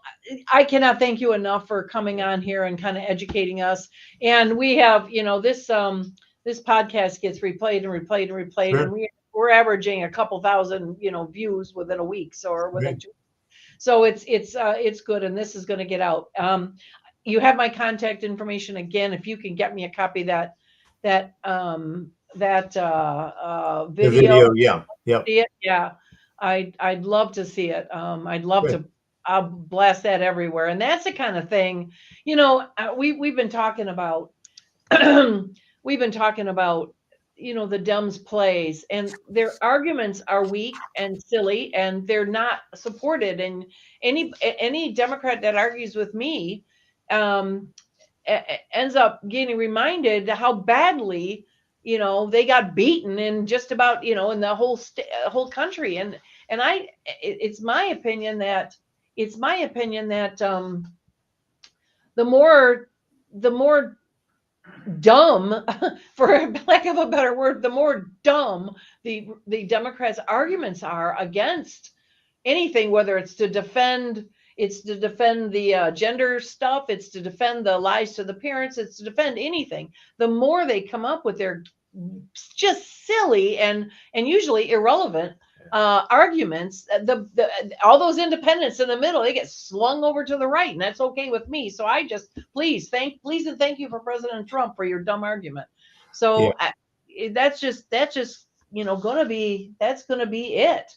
I cannot thank you enough for coming on here and kind of educating us. And we have, this podcast gets replayed and replayed and replayed, Sure. and we're averaging a couple thousand, views within a week, or within 2 weeks. So it's good, and this is going to get out. You have my contact information again. If you can get me a copy of that video. The video, yeah, yep. Yeah, I'd love to see it. I'd love to. I'll blast that everywhere. And that's the kind of thing, we've been talking about, the Dems plays, and their arguments are weak and silly, and they're not supported. And any Democrat that argues with me ends up getting reminded how badly, they got beaten in just about, in the whole country. And it's my opinion that the more dumb, for lack of a better word, the more dumb the Democrats' arguments are against anything, whether it's to defend the gender stuff, it's to defend the lies to the parents, it's to defend anything. The more they come up with their just silly and usually irrelevant arguments, all those independents in the middle, they get slung over to the right, and that's okay with me. So I just please and thank you for President Trump for your dumb argument. So that's just gonna be it.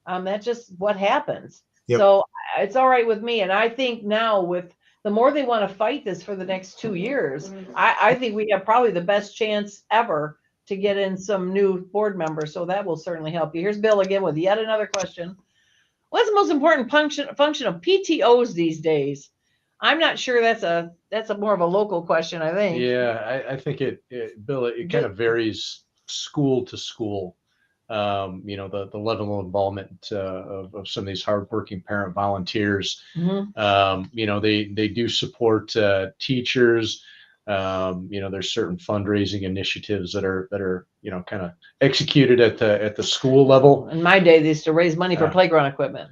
That's just what happens. Yep. So it's all right with me. And I think now, with the more they want to fight this for the next 2 years, I think we have probably the best chance ever to get in some new board members. So that will certainly help you. Here's Bill again with yet another question. What's the most important function of PTOs these days? I'm not sure that's a more of a local question, I think. Yeah, I think Bill, it kind of varies school to school. The level of involvement of some of these hardworking parent volunteers. They do support teachers. There's certain fundraising initiatives that are kind of executed at the school level. In my day, they used to raise money for playground equipment.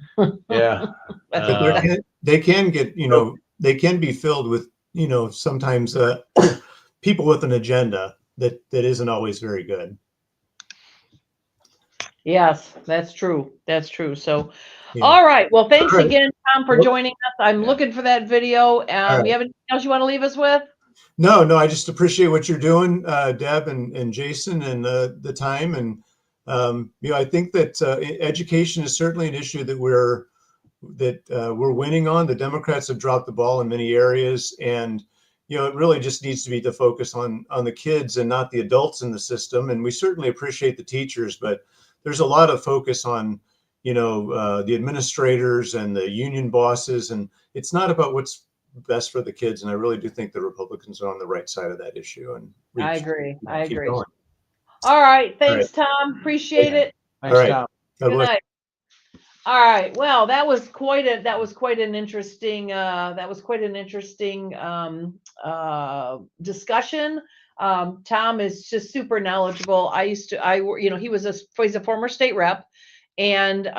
Yeah, but they can get they can be filled with sometimes people with an agenda that isn't always very good. Yes, that's true. That's true. So, Yeah. all right. Well, thanks All right. again, Tom, for joining us. I'm looking for that video. Right. You have anything else you want to leave us with? No, I just appreciate what you're doing, Deb and Jason, and the time. And I think that education is certainly an issue that we're winning on. The Democrats have dropped the ball in many areas, and it really just needs to be the focus on the kids and not the adults in the system. And we certainly appreciate the teachers, but there's a lot of focus on the administrators and the union bosses, and it's not about what's best for the kids. And I really do think the Republicans are on the right side of that issue. And I agree. I agree. Going. All right. Thanks, Tom. Appreciate it. Thanks, all right. Tom. Good night. All right. Well, that was quite an interesting discussion. Tom is just super knowledgeable. He's a former state rep, and we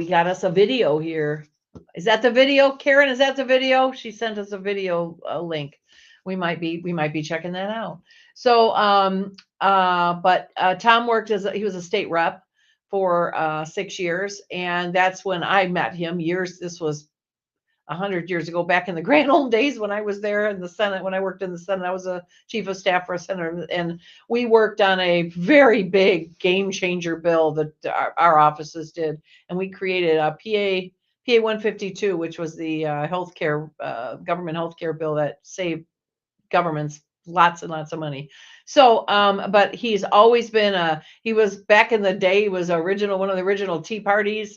got us a video here. Is that the video, Karen? Is that the video? She sent us a video link. We might be checking that out. So, but Tom worked he was a state rep for 6 years, and that's when I met him. This was 100 years ago, back in the grand old days when I was there in the Senate. When I worked in the Senate, I was a chief of staff for a senator, and we worked on a very big game changer bill that our offices did, and we created a PA 152, which was the government healthcare bill that saved governments lots and lots of money. So, but he's always been he was back in the day, he was one of the original Tea Party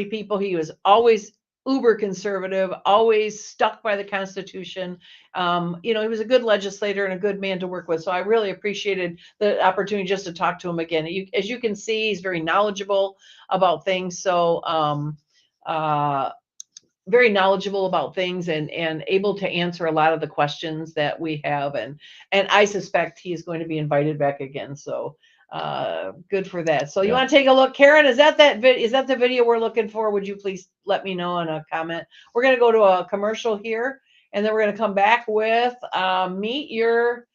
people. He was always uber conservative, always stuck by the Constitution. He was a good legislator and a good man to work with. So I really appreciated the opportunity just to talk to him again. As you can see, he's very knowledgeable about things. So, very knowledgeable about things and able to answer a lot of the questions that we have. And I suspect he's going to be invited back again. So good for that. So you want to take a look, Karen? Is that the video we're looking for? Would you please let me know in a comment? We're going to go to a commercial here, and then we're going to come back with meet your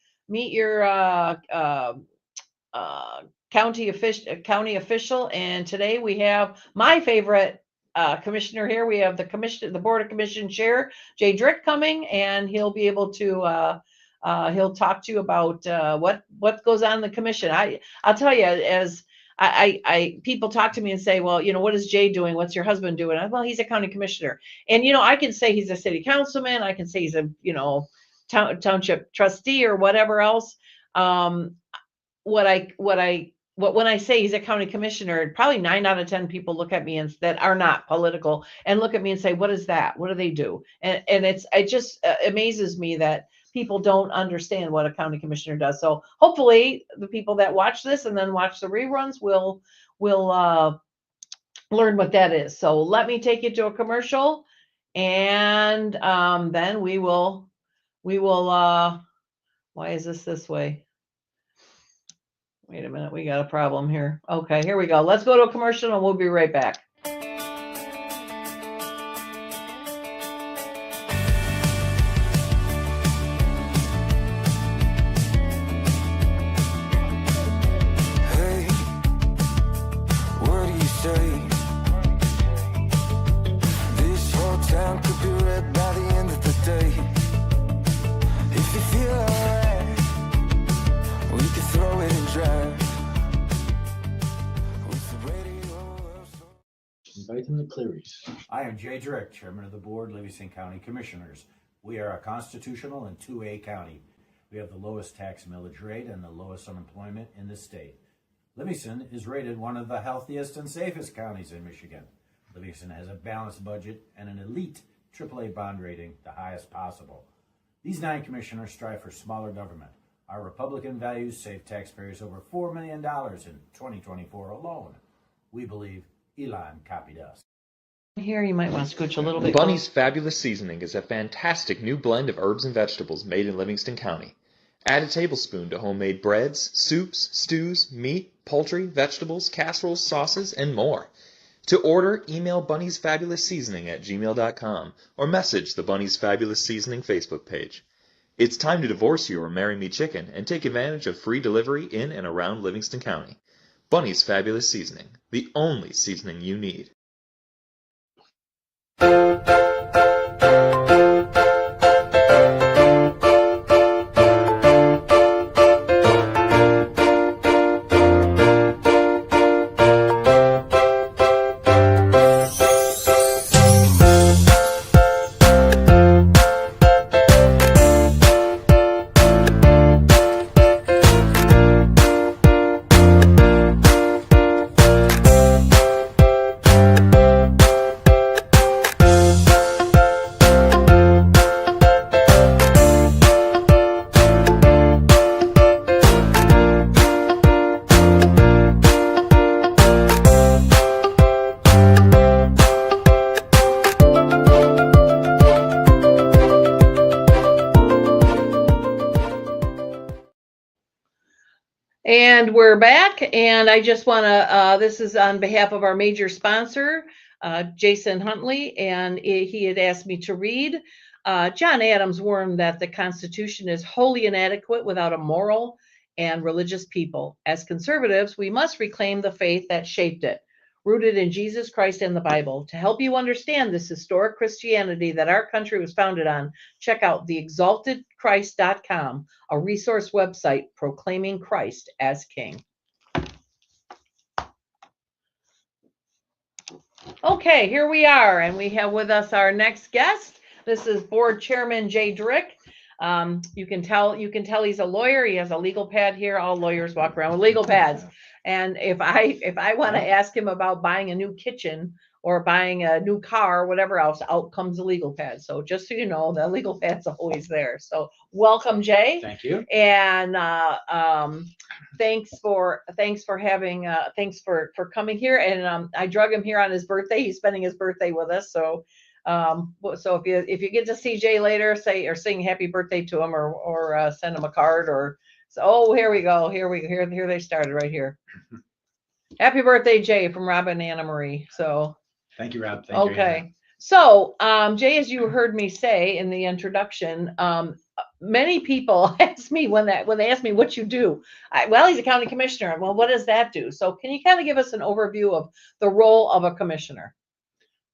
county official. And today we have my favorite commissioner here. We have the Board of Commission Chair, Jay Drick, coming, and he'll be able to he'll talk to you about what goes on in the commission. I'll tell you, as I people talk to me and say, well, what is Jay doing? What's your husband doing? Well, he's a county commissioner. And, I can say he's a city councilman. I can say he's a, township trustee or whatever else. When I say he's a county commissioner, probably 9 out of 10 people look at me and that are not political and look at me and say, what is that? What do they do? And it just amazes me that people don't understand what a county commissioner does. So hopefully the people that watch this and then watch the reruns will learn what that is. So let me take you to a commercial, and then we will why is this way? Wait a minute, we got a problem here. Okay, here we go. Let's go to a commercial and we'll be right back. Hey, what do you say? This whole town could be red by the end of the day. If you feel alright, we could throw it and drive. With the radio. Inviting the Clearys. I am Jay Drick, Chairman of the Board, Livingston County Commissioners. We are a constitutional and 2A county. We have the lowest tax millage rate and the lowest unemployment in the state. Livingston is rated one of the healthiest and safest counties in Michigan. Livingston has a balanced budget and an elite AAA bond rating, the highest possible. These 9 commissioners strive for smaller government. Our Republican values save taxpayers over $4 million in 2024 alone. We believe Elon copied us. Here, you might want to scooch a little bit. Bunny's Fabulous Seasoning is a fantastic new blend of herbs and vegetables made in Livingston County. Add a tablespoon to homemade breads, soups, stews, meat, poultry, vegetables, casseroles, sauces, and more. To order, email Bunny's Fabulous Seasoning at gmail.com or message the Bunny's Fabulous Seasoning Facebook page. It's time to divorce your Marry Me Chicken and take advantage of free delivery in and around Livingston County. Bunny's Fabulous Seasoning, the only seasoning you need. And we're back, and I just want to, this is on behalf of our major sponsor, Jason Huntley, and he had asked me to read. John Adams warned that the Constitution is wholly inadequate without a moral and religious people. As conservatives, we must reclaim the faith that shaped it, rooted in Jesus Christ and the Bible. To help you understand this historic Christianity that our country was founded on, check out theexaltedchrist.com, a resource website proclaiming Christ as King. Okay, here we are, and we have with us our next guest. This is Board Chairman Jay Drick. You can tell he's a lawyer. He has a legal pad here. All lawyers walk around with legal pads. And if I want to ask him about buying a new kitchen or buying a new car or whatever else, out comes the legal pad. So just so you know, the legal pad's always there. So welcome, Jay. Thank you. And thanks for coming here. And I drug him here on his birthday. He's spending his birthday with us. So if you get to see Jay later, sing happy birthday to him or send him a card or. So, oh, here we go. Here they started right here. Happy birthday, Jay, from Rob and Anna Marie. So Thank you, Rob. Thank you, okay. Anna. So Jay, as you heard me say in the introduction, many people ask me when they ask me what you do. Well, he's a county commissioner. Well, what does that do? So can you kind of give us an overview of the role of a commissioner?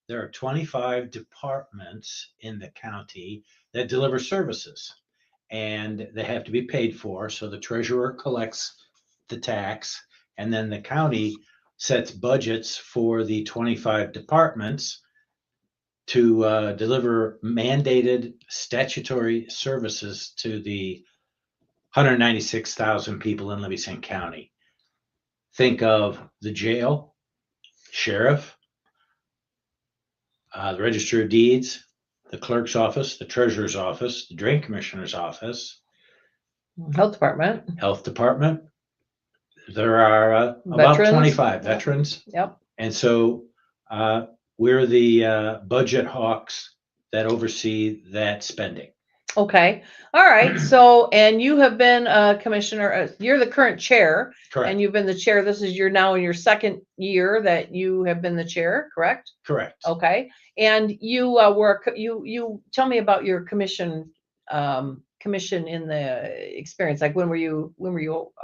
There are 25 departments in the county that deliver services, and they have to be paid for. So the treasurer collects the tax, and then the county sets budgets for the 25 departments to deliver mandated statutory services to the 196,000 people in Livingston County. Think of the jail, sheriff, the register of deeds, the clerk's office, the treasurer's office, the drain commissioner's office, Health department. health department. There are about Veterans. 25 veterans. Yep. And so we're the budget hawks that oversee that spending. Okay. All right. So, and you have been a commissioner, you're the current chair. Correct. And you've been the chair. This is now in your second year that you have been the chair, correct? Correct. Okay. And you you tell me about your commission in the experience. Like when were you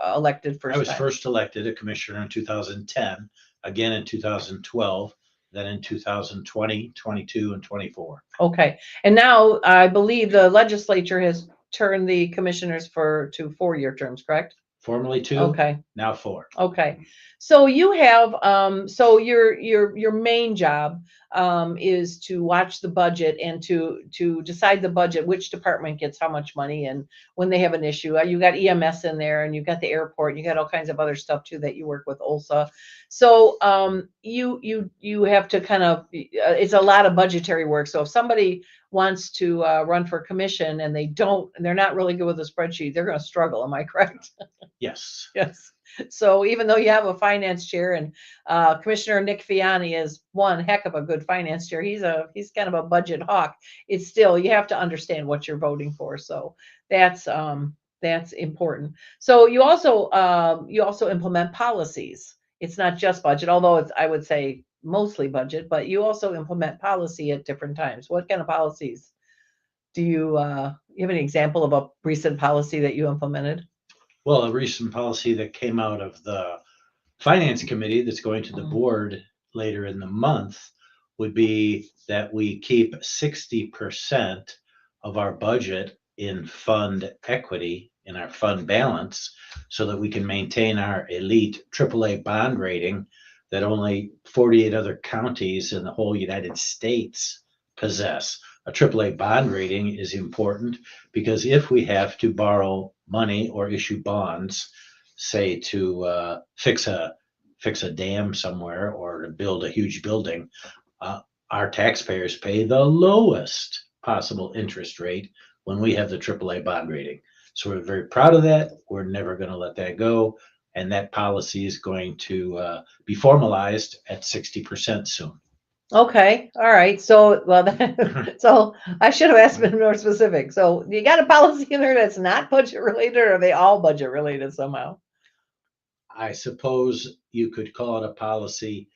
elected first? I was time? first elected a commissioner in 2010, again in 2012, then in 2020, 22, and 24. Okay. And now I believe the legislature has turned the commissioners to 4-year terms, correct? Formerly 2, Okay. now 4. Okay. So you have, so your main job, is to watch the budget and to decide the budget, which department gets how much money and when they have an issue. You got EMS in there and you got the airport, and you got all kinds of other stuff too that you work with OLSA. So, you have to kind of, it's a lot of budgetary work. So if somebody wants to, run for commission and they're not really good with a spreadsheet, they're going to struggle. Am I correct? Yes. Yes. So even though you have a finance chair and Commissioner Nick Fiani is one heck of a good finance chair, he's kind of a budget hawk. It's still, you have to understand what you're voting for. So that's important. So you also implement policies. It's not just budget, although it's, I would say, mostly budget, but you also implement policy at different times. What kind of policies do you have an example of a recent policy that you implemented? Well, a recent policy that came out of the Finance Committee that's going to the board later in the month would be that we keep 60% of our budget in fund equity, in our fund balance, so that we can maintain our elite AAA bond rating that only 48 other counties in the whole United States possess. A AAA bond rating is important because if we have to borrow money or issue bonds, say to fix a dam somewhere or to build a huge building, our taxpayers pay the lowest possible interest rate when we have the AAA bond rating. So we're very proud of that. We're never going to let that go. And that policy is going to be formalized at 60% soon. Okay. All right. So, well, so I should have asked been more specific. So you got a policy in there that's not budget related, or are they all budget related somehow? I suppose you could call it a policy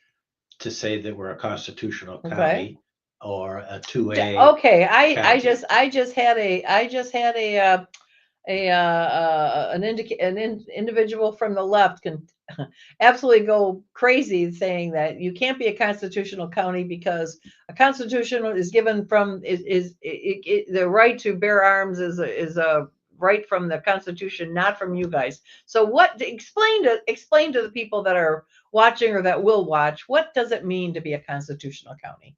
to say that we're a constitutional county or a 2A. Okay. I county. just had an individual from the left can absolutely go crazy saying that you can't be a constitutional county because a constitutional is given from the right to bear arms is a right from the Constitution, not from you guys. So explain to the people that are watching or that will watch, what does it mean to be a constitutional county?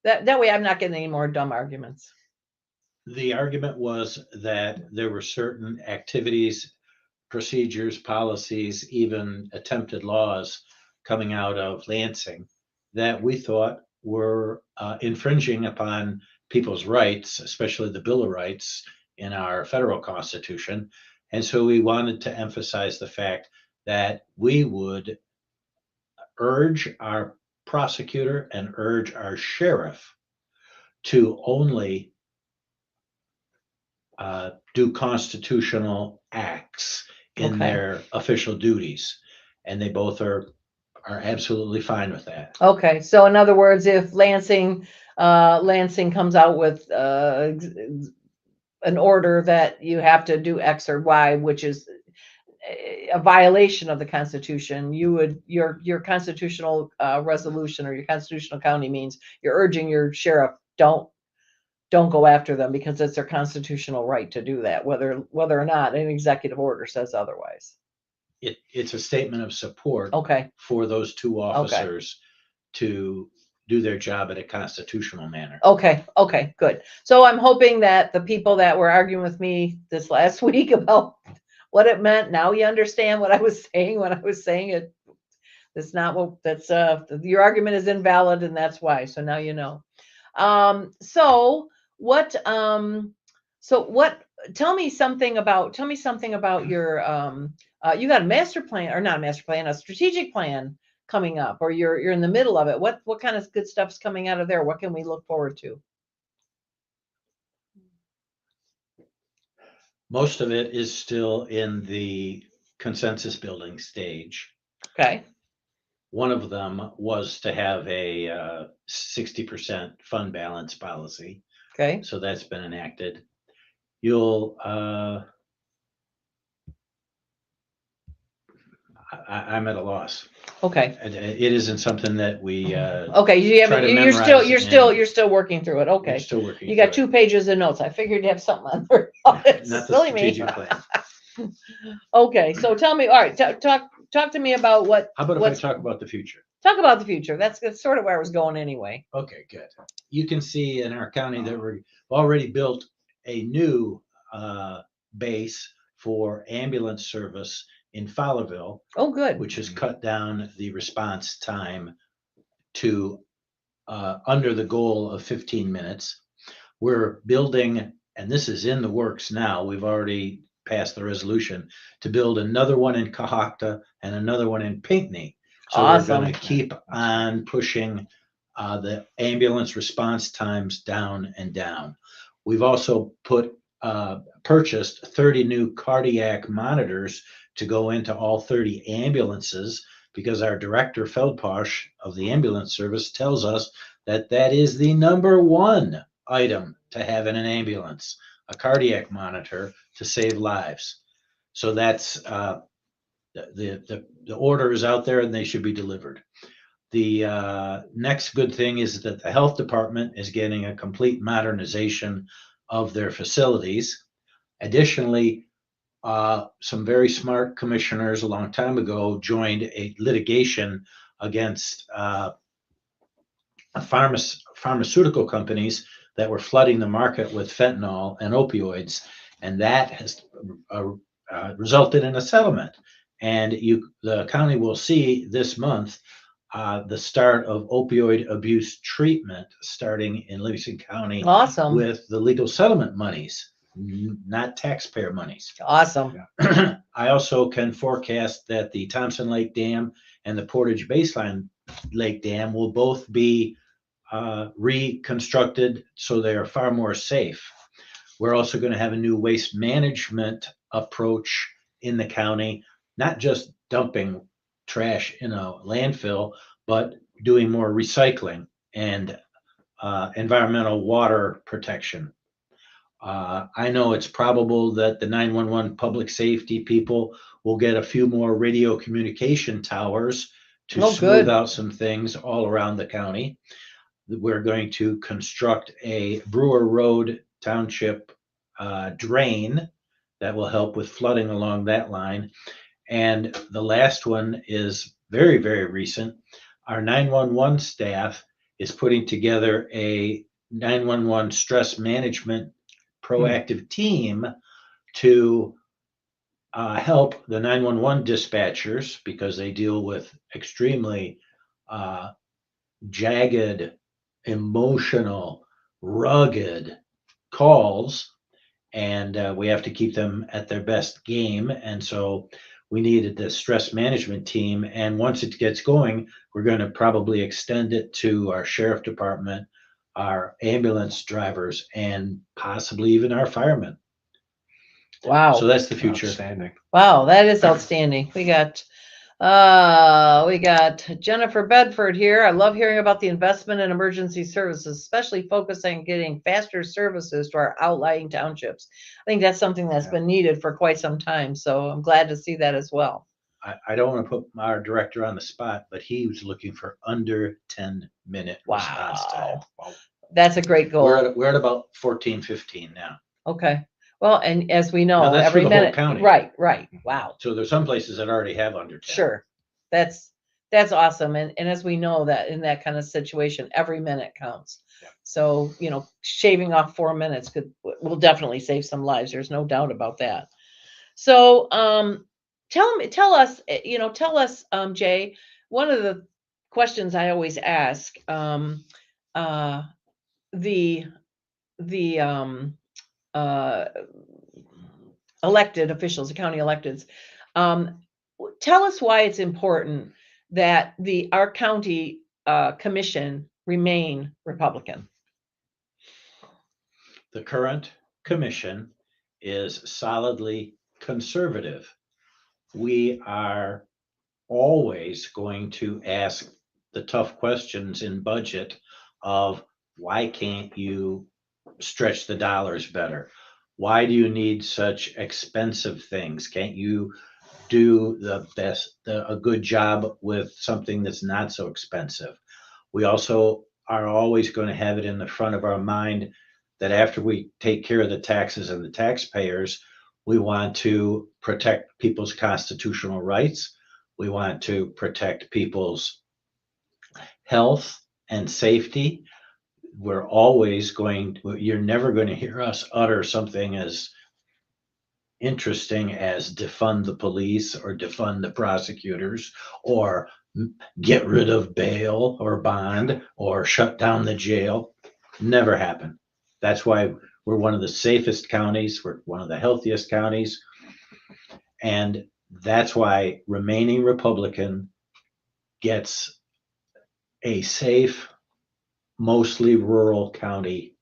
That way I'm not getting any more dumb arguments. The argument was that there were certain activities, procedures, policies, even attempted laws coming out of Lansing that we thought were infringing upon people's rights, especially the Bill of Rights in our federal Constitution. And so we wanted to emphasize the fact that we would urge our prosecutor and urge our sheriff to only do constitutional acts in their official duties, and they both are absolutely fine with that. Okay, so in other words, if Lansing comes out with an order that you have to do X or Y, which is a violation of the Constitution, your constitutional resolution or your constitutional county means you're urging your sheriff, don't go after them because it's their constitutional right to do that, whether or not an executive order says otherwise. It's a statement of support for those two officers to do their job in a constitutional manner. Okay, good. So I'm hoping that the people that were arguing with me this last week about what it meant, now you understand what I was saying when I was saying it. That's not what your argument is invalid, and that's why. So now you know. So what tell me something about your you got a master plan, or not a master plan, a strategic plan coming up, or you're in the middle of it. What kind of good stuff's coming out of there? What can we look forward to? Most of it is still in the consensus building stage. Okay. One of them was to have a 60% fund balance policy. Okay. So that's been enacted. I'm at a loss. Okay. It isn't something that we. Okay. You're still working through it. Okay. Still working. You got 2 pages of notes. I figured you have something on there. Not the Silly me. strategic plan. Okay, so tell me, all right, talk to me about How about if what's, I talk about the future? talk about the future. That's sort of where I was going anyway. Okay, good. You can see in our county that we've already built a new base for ambulance service in Fowlerville, Oh, good. which has cut down the response time to under the goal of 15 minutes. We're building, and this is in the works now, we've already passed the resolution to build another one in Cohocton and another one in Pinckney. So we're going Awesome. to keep on pushing the ambulance response times down and down. We've also purchased 30 new cardiac monitors to go into all 30 ambulances, because our director Feldposh of the ambulance service tells us that that is the number one item to have in an ambulance, a cardiac monitor to save lives. So that's the order is out there and they should be delivered. The next good thing is that the health department is getting a complete modernization of their facilities. Additionally, some very smart commissioners a long time ago joined a litigation against pharmaceutical companies that were flooding the market with fentanyl and opioids, and that has resulted in a settlement. And the county will see this month the start of opioid abuse treatment starting in Livingston County Awesome. with the legal settlement monies, not taxpayer monies. Awesome. I also can forecast that the Thompson Lake Dam and the Portage Baseline Lake Dam will both be reconstructed, so they are far more safe. We're also going to have a new waste management approach in the county, not just dumping trash in a landfill, but doing more recycling and environmental water protection. I know it's probable that the 911 public safety people will get a few more radio communication towers to smooth out some things all around the county. We're going to construct a Brewer Road Township drain that will help with flooding along that line. And the last one is very, very recent. Our 911 staff is putting together a 911 stress management proactive team to help the 911 dispatchers, because they deal with extremely jagged, emotional, rugged calls, and we have to keep them at their best game. And so we needed the stress management team. And once it gets going, we're going to probably extend it to our sheriff department, our ambulance drivers, and possibly even our firemen. Wow. So that's the future. Outstanding. Wow, that is outstanding. We got Jennifer Bedford here. I love hearing about the investment in emergency services, especially focusing on getting faster services to our outlying townships. I think that's something that's been needed for quite some time. So I'm glad to see that as well. I don't want to put our director on the spot, but he was looking for under 10-minute response time. Wow. That's a great goal. We're at about 14, 15 now. Okay. Well, and as we know, Now, that's every for the whole minute. county. Right. Wow. So there's some places that already have under 10. Sure. That's awesome. And as we know, that in that kind of situation, every minute counts. Yeah. So, shaving off 4 minutes will definitely save some lives. There's no doubt about that. So, tell us, Jay, one of the questions I always ask, the elected officials, the county electeds, tell us why it's important that our county commission remain Republican. The current commission is solidly conservative. We are always going to ask the tough questions in budget of, why can't you stretch the dollars better? Why do you need such expensive things? Can't you do a good job with something that's not so expensive? We also are always going to have it in the front of our mind that after we take care of the taxes and the taxpayers, We want to protect people's constitutional rights. We want to protect people's health and safety. You're never going to hear us utter something as interesting as defund the police or defund the prosecutors or get rid of bail or bond or shut down the jail. Never happen. That's why we're one of the safest counties. We're one of the healthiest counties. And that's why remaining Republican gets a safe, mostly rural county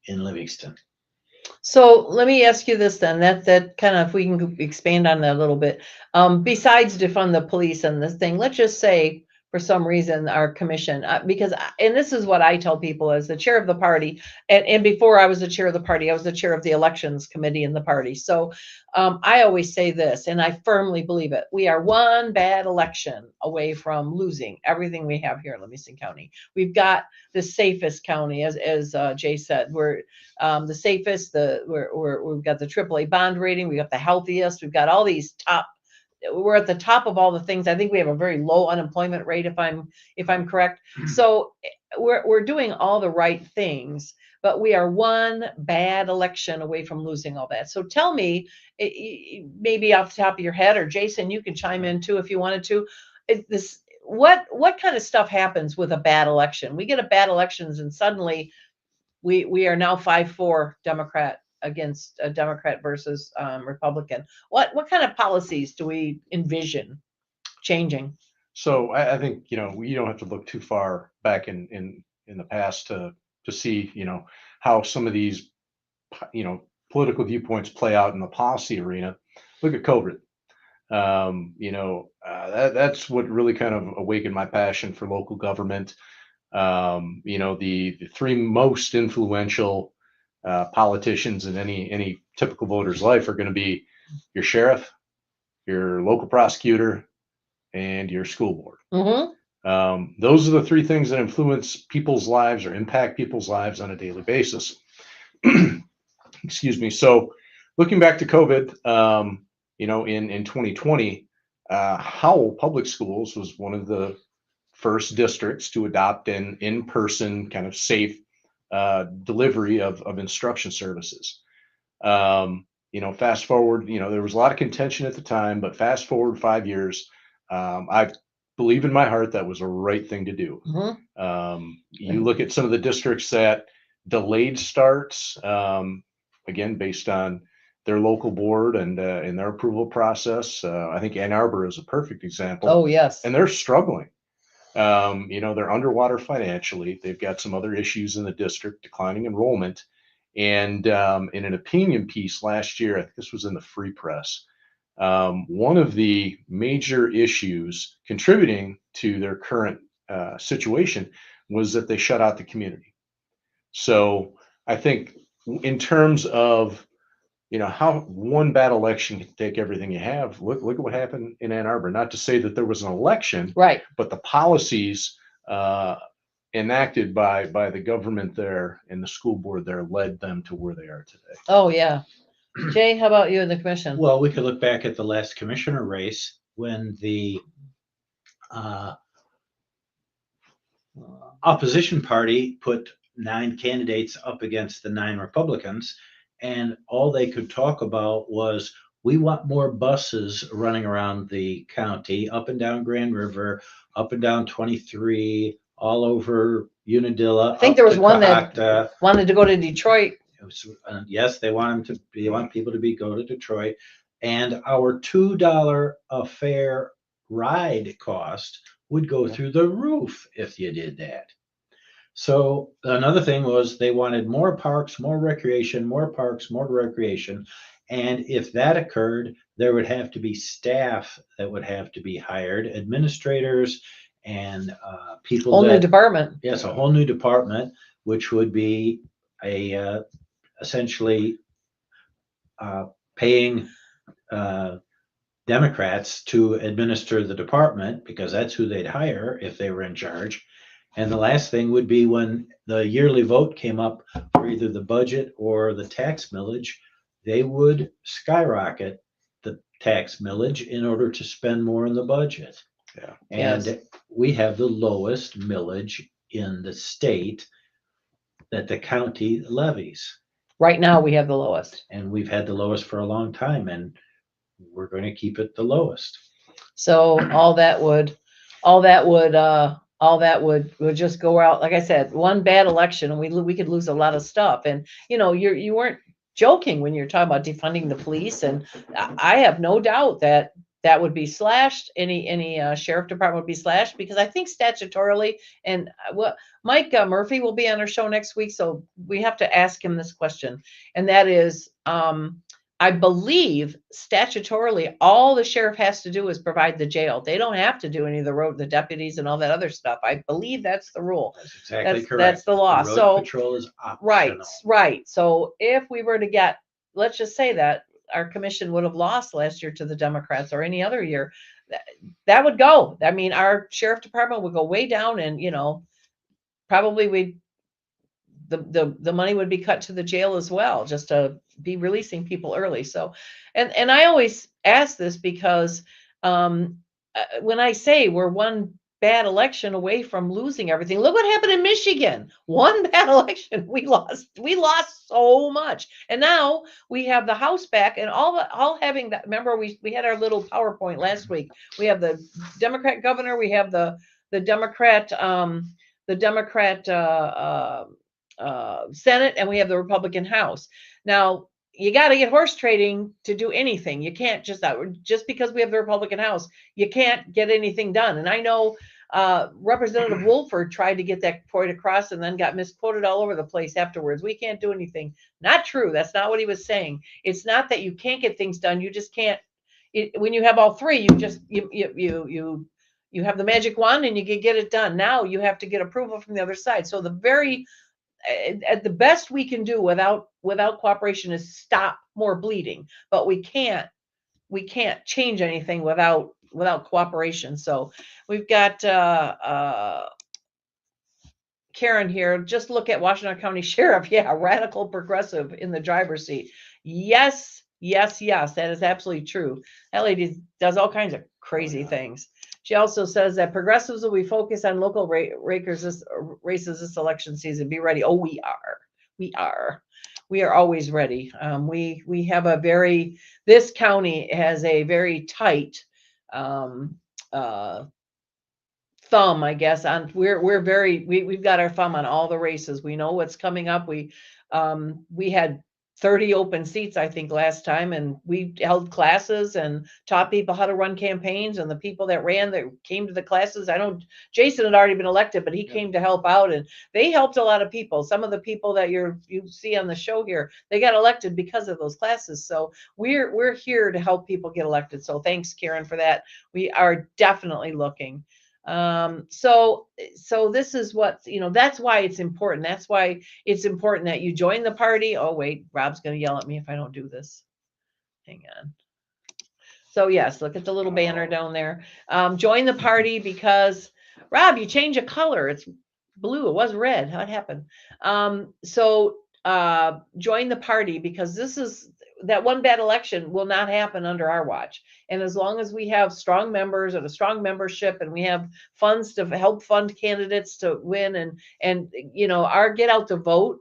in Livingston. So let me ask you this then, that kind of, if we can expand on that a little bit. Besides defund the police and this thing, let's just say for some reason our commission, and this is what I tell people as the chair of the party, and before I was the chair of the party, I was the chair of the elections committee in the party. So I always say this, and I firmly believe it. We are one bad election away from losing everything we have here in Livingston County. We've got the safest county, as Jay said. We're the safest. We've got the AAA bond rating. We've got the healthiest. We've got all these we're at the top of all the things. I think we have a very low unemployment rate, if I'm correct. So we're doing all the right things, but we are one bad election away from losing all that. So tell me, maybe off the top of your head, or Jason, you can chime in too if you wanted to. What kind of stuff happens with a bad election? We get a bad elections and suddenly we are now 5-4 Democrat against a Democrat versus Republican. What kind of policies do we envision changing? So I think, you don't have to look too far back in the past to see, how some of these, political viewpoints play out in the policy arena. Look at COVID. That's what really kind of awakened my passion for local government. The three most influential politicians in any typical voter's life are going to be your sheriff, your local prosecutor, and your school board. Mm-hmm. Those are the three things that influence people's lives or impact people's lives on a daily basis. Excuse me. So looking back to COVID, in 2020, Howell Public Schools was one of the first districts to adopt an in-person kind of safe delivery of instruction services. Fast forward, there was a lot of contention at the time, but fast forward 5 years, I believe in my heart that was a right thing to do. Mm-hmm. You look at some of the districts that delayed starts, again, based on their local board and their approval process. I think Ann Arbor is a perfect example. Oh, yes. And they're struggling. They're underwater financially. They've got some other issues in the district, declining enrollment. And in an opinion piece last year, I think this was in the Free Press, one of the major issues contributing to their current situation was that they shut out the community. So I think in terms of, how one bad election can take everything you have, look at what happened in Ann Arbor. Not to say that there was an election, right, but the policies enacted by the government there and the school board there led them to where they are today. Oh, yeah. Jay, how about you in the commission? Well, we could look back at the last commissioner race when the opposition party put 9 candidates up against the 9 Republicans, and all they could talk about was, we want more buses running around the county, up and down Grand River, up and down 23, all over Unadilla. I think there was one that wanted to go to Detroit. Yes, they want people to go to Detroit. And our $2 a fare ride cost would go through the roof if you did that. So another thing was they wanted more parks, more recreation, more parks, more recreation. And if that occurred, there would have to be staff that would have to be hired, administrators and people. Whole new department. Yes, a whole new department, which would be essentially paying Democrats to administer the department, because that's who they'd hire if they were in charge. And the last thing would be when the yearly vote came up for either the budget or the tax millage, they would skyrocket the tax millage in order to spend more in the budget. Yeah. And Yes. we have the lowest millage in the state that the county levies. Right now, we have the lowest. And we've had the lowest for a long time, and we're going to keep it the lowest. So all that would just go out. Like I said, one bad election and we could lose a lot of stuff. And, you weren't joking when you're talking about defunding the police. And I have no doubt that that would be slashed. Any sheriff department would be slashed, because I think statutorily, and Mike Murphy will be on our show next week, so we have to ask him this question, and that is, I believe statutorily, all the sheriff has to do is provide the jail. They don't have to do any of the deputies and all that other stuff. I believe that's the rule. That's exactly correct. That's the law. Road So patrol is right, optional. right. So if we were to get, let's just say that our commission would have lost last year to the Democrats or any other year, that would go. I mean, our sheriff department would go way down, and probably the money would be cut to the jail as well, just to be releasing people early. So, and I always ask this because when I say we're one bad election away from losing everything, look what happened in Michigan. One bad election, we lost so much, and now we have the House back, and all having that. Remember, we had our little PowerPoint last week. We have the Democrat governor, we have the Democrat Senate, and we have the Republican House. Now, you got to get horse trading to do anything. You can't just because we have the Republican House, you can't get anything done. And I know Representative Wolford tried to get that point across and then got misquoted all over the place afterwards. We can't do anything. Not true. That's not what he was saying. It's not that you can't get things done. You just can't. When you have all three, you have the magic wand and you can get it done. Now you have to get approval from the other side. So the best we can do without cooperation is stop more bleeding, but we can't change anything without cooperation. So we've got Karen here. Just look at Washington County Sheriff. Yeah, radical progressive in the driver's seat. Yes, that is absolutely true. That lady does all kinds of crazy things. She also says that progressives will be focused on local races this election season. Be ready. Oh, we are always ready. We have this county has a very tight thumb, I guess, on we've got our thumb on all the races. We know what's coming up. We had 30 open seats, I think, last time, and we held classes and taught people how to run campaigns, and the people that came to the classes, Jason had already been elected, but he came to help out, and they helped a lot of people. Some of the people that you see on the show here, they got elected because of those classes. So we're here to help people get elected. So thanks, Karen, for that. We are definitely looking. So this is what, that's why it's important. That's why it's important that you join the party. Oh, wait, Rob's going to yell at me if I don't do this. Hang on. So yes, look at the little banner down there. Join the party because, Rob, you change a color. It's blue. It was red. How'd it happen? Join the party, because that one bad election will not happen under our watch. And as long as we have strong members and a strong membership, and we have funds to help fund candidates to win, and our get out the vote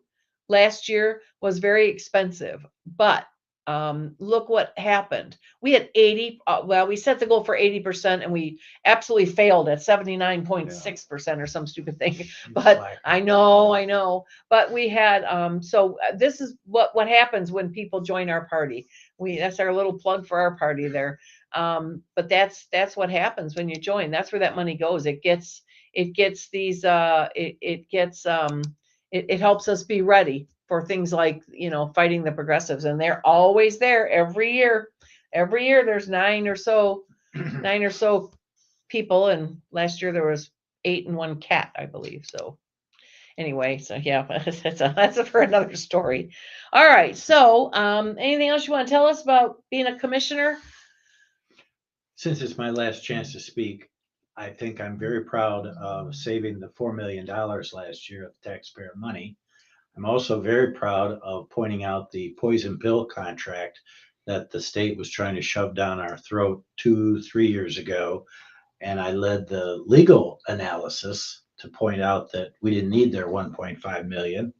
last year was very expensive, but look what happened. We had 80. We set the goal for 80%, and we absolutely failed at 79.6% or some stupid thing. But I know. But we had. So this is what happens when people join our party. That's our little plug for our party there. But that's what happens when you join. That's where that money goes. It helps us be ready for things like, fighting the progressives, and they're always there every year. Every year there's nine or so people, and last year there was 8 and 1 cat, I believe. So anyway, so yeah, that's for another story. All right. So anything else you want to tell us about being a commissioner? Since it's my last chance to speak, I think I'm very proud of saving the $4 million last year of taxpayer money. I'm also very proud of pointing out the poison pill contract that the state was trying to shove down our throat 2-3 years ago. And I led the legal analysis to point out that we didn't need their 1.5 million.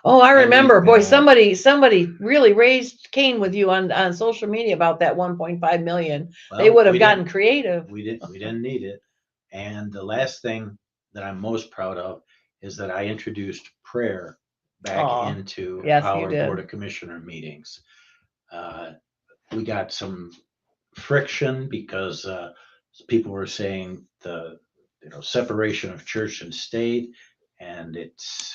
Oh, I And we- remember. Boy, somebody really raised Cain with you on social media about that 1.5 million. They Well, would have we gotten didn't- creative. We didn't need it. And the last thing that I'm most proud of is that I introduced prayer back Aw, into yes, you our did. Board of Commissioner meetings. We got some friction because people were saying the separation of church and state, and it's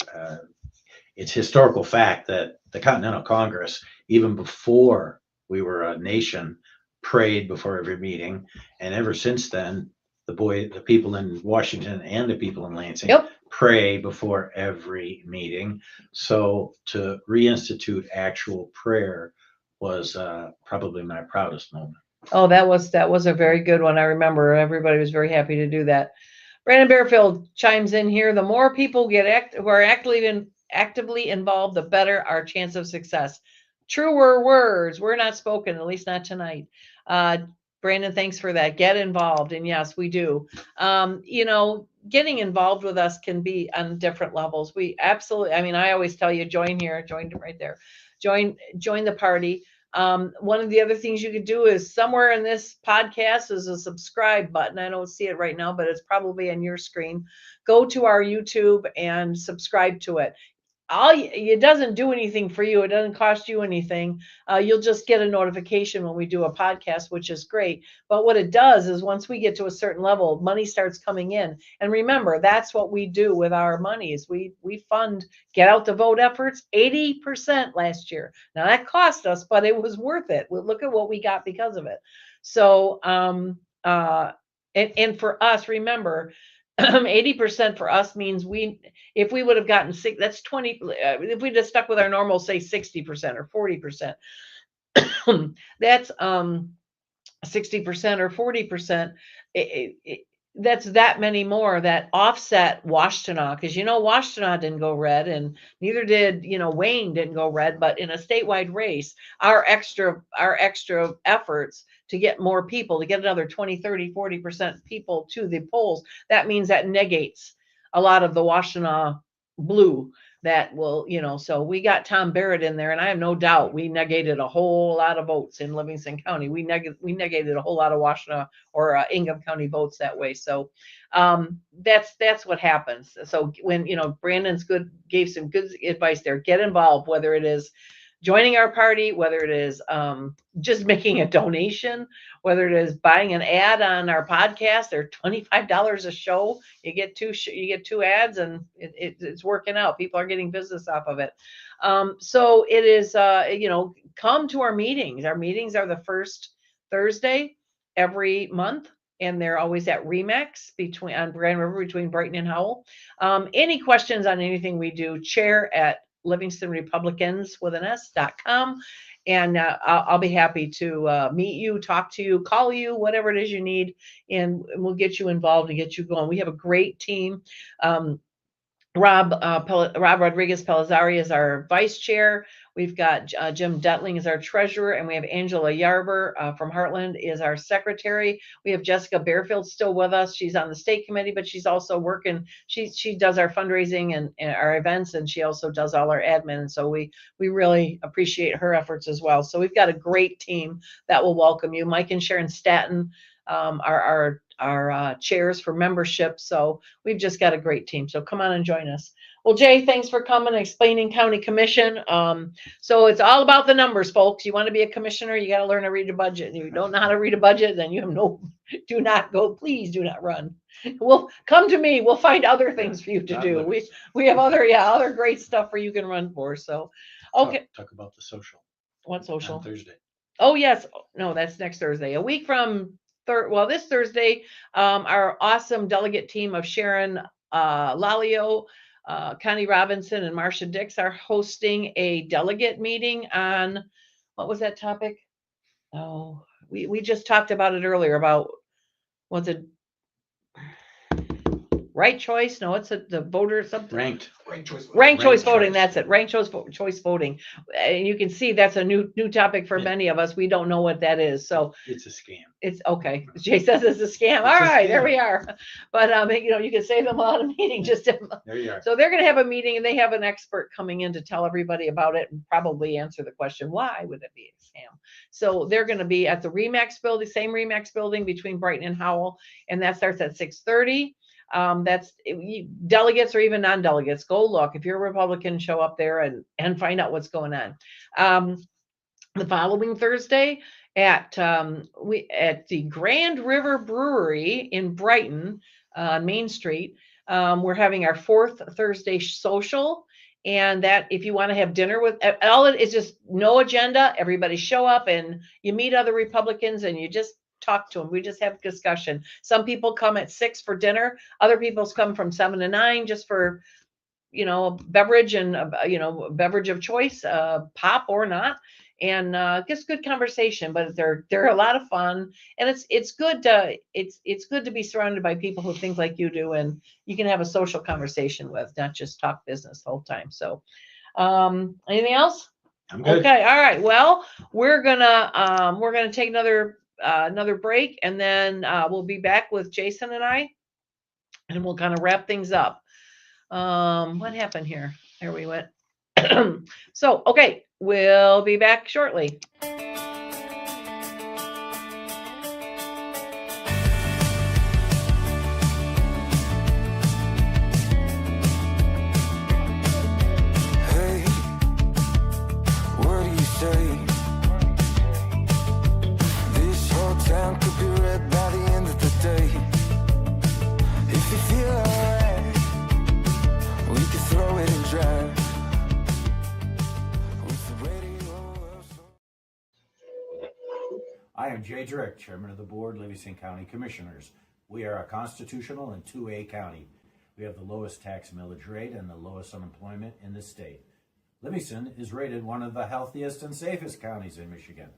historical fact that the Continental Congress, even before we were a nation, prayed before every meeting, and ever since then, the people in Washington and the people in Lansing Yep. pray before every meeting. So to reinstitute actual prayer was probably my proudest moment. Oh, that was a very good one. I remember everybody was very happy to do that. Brandon Bearfield chimes in here. The more people who are actively involved, the better our chance of success. Truer words were not spoken, at least not tonight. Brandon, thanks for that. Get involved. And yes, we do. Getting involved with us can be on different levels. We absolutely, I always tell you, join here, join right there. Join the party. One of the other things you could do is somewhere in this podcast is a subscribe button. I don't see it right now, but it's probably on your screen. Go to our YouTube and subscribe to it. It doesn't do anything for you. It doesn't cost you anything. You'll just get a notification when we do a podcast, which is great. But what it does is once we get to a certain level, money starts coming in. And remember, that's what we do with our monies. We fund get out the vote efforts 80% last year. Now that cost us, but it was worth it. Look at what we got because of it. So, and for us, remember, 80% for us means if we would have gotten six, that's 20. If we just stuck with our normal, say 60% or 40%, that's 60% or 40%. That's that many more that offset Washtenaw, because Washtenaw didn't go red, and neither did Wayne didn't go red. But in a statewide race, our extra efforts to get more people, to get another 20, 30, 40% people to the polls, that means that negates a lot of the Washtenaw blue that will, so we got Tom Barrett in there, and I have no doubt we negated a whole lot of votes in Livingston County. We negated a whole lot of Washtenaw or Ingham County votes that way. So that's what happens. So when, Brandon's gave some good advice there, get involved, whether it is joining our party, whether it is just making a donation, whether it is buying an ad on our podcast. They're $25 a show. You get two ads, and it's working out. People are getting business off of it. So it is, come to our meetings. Our meetings are the first Thursday every month, and they're always at Remax on Grand River between Brighton and Howell. Any questions on anything we do, chair@LivingstonRepublicans.com. And I'll be happy to meet you, talk to you, call you, whatever it is you need, and we'll get you involved and get you going. We have a great team. Rob Rodriguez Pelizari is our vice chair. We've got Jim Detling is our treasurer, and we have Angela Yarber from Heartland is our secretary. We have Jessica Bearfield still with us. She's on the state committee, but she's also working. She does our fundraising and our events, and she also does all our admin. And so we really appreciate her efforts as well. So we've got a great team that will welcome you. Mike and Sharon Staton are our chairs for membership. So we've just got a great team. So come on and join us. Well, Jay, thanks for coming and explaining county commission. So it's all about the numbers, folks. You want to be a commissioner, you got to learn to read a budget. If you don't know how to read a budget, then you have do not go, please do not run. Well, come to me. We'll find other things for you to do. We have other great stuff for you can run for. So, okay. Talk about the social. What social? On Thursday. Oh, yes. No, that's next Thursday. A week from this Thursday, our awesome delegate team of Sharon Lalio, Connie Robinson, and Marcia Dix are hosting a delegate meeting on, what was that topic? Oh, we just talked about it earlier about, was it right choice. No, it's the voter something. Ranked. Ranked choice Ranked voting. choice. That's it. Ranked choice voting. And you can see that's a new topic for Yeah. many of us. We don't know what that is. So It's a scam. it's okay. Jay says it's a scam. It's All a right, there scam. we are. But you can save them a lot of meeting. Just There you are. so they're going to have a meeting, and they have an expert coming in to tell everybody about it and probably answer the question, why would it be a scam? So they're going to be at the Remax building, same Remax building between Brighton and Howell, and that starts at 6:30. Delegates or even non-delegates, go look. If you're a Republican, show up there and find out what's going on. The following Thursday at the Grand River Brewery in Brighton, Main Street, we're having our 4th Thursday social. And that if you want to have dinner with, all it is just no agenda. Everybody show up and you meet other Republicans and you just talk to them. We just have discussion. Some people come at 6 for dinner. Other people come from 7 to 9 just for, beverage and, beverage of choice, pop or not. And just good conversation, but they're a lot of fun, and it's good to be surrounded by people who think like you do, and you can have a social conversation with, not just talk business the whole time. So, anything else? I'm good. Okay, all right. Well, we're gonna take another break, and then we'll be back with Jason and I, and we'll kind of wrap things up. What happened here? There we went. So, okay, we'll be back shortly. Hey, what do you say? This whole town could be red by the end of the day. If you feel alright, we could throw it and drive. With the radio. I am Jay Drick, Chairman of the Board, Livingston County Commissioners. We are a constitutional and 2A county. We have the lowest tax millage rate and the lowest unemployment in the state. Livingston is rated one of the healthiest and safest counties in Michigan.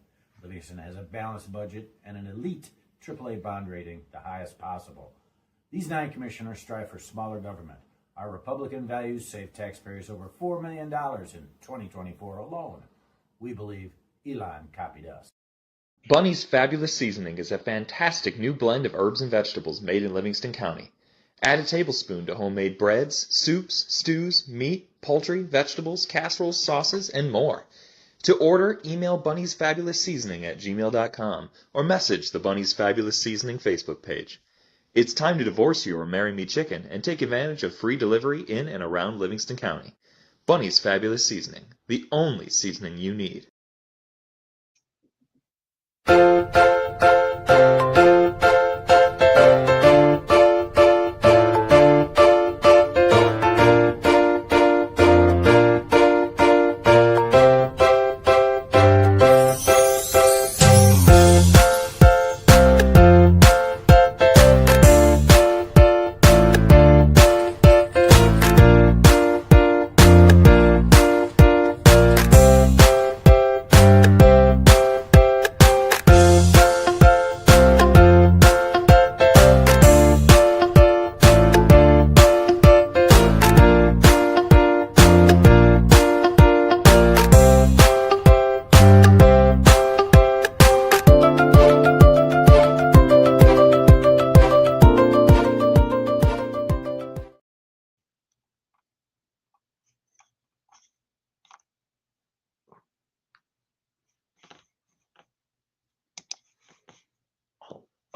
Livingston has a balanced budget and an elite AAA bond rating, the highest possible. These 9 commissioners strive for smaller government. Our Republican values save taxpayers over $4 million in 2024 alone. We believe Elon copied us. Bunny's Fabulous Seasoning is a fantastic new blend of herbs and vegetables made in Livingston County. Add a tablespoon to homemade breads, soups, stews, meat, poultry, vegetables, casseroles, sauces, and more. To order, email Bunny's Fabulous Seasoning at gmail.com or message the Bunny's Fabulous Seasoning Facebook page. It's time to divorce your Marry Me Chicken and take advantage of free delivery in and around Livingston County. Bunny's Fabulous Seasoning, the only seasoning you need.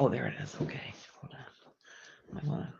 Oh, there it is. Okay, hold on. I want to.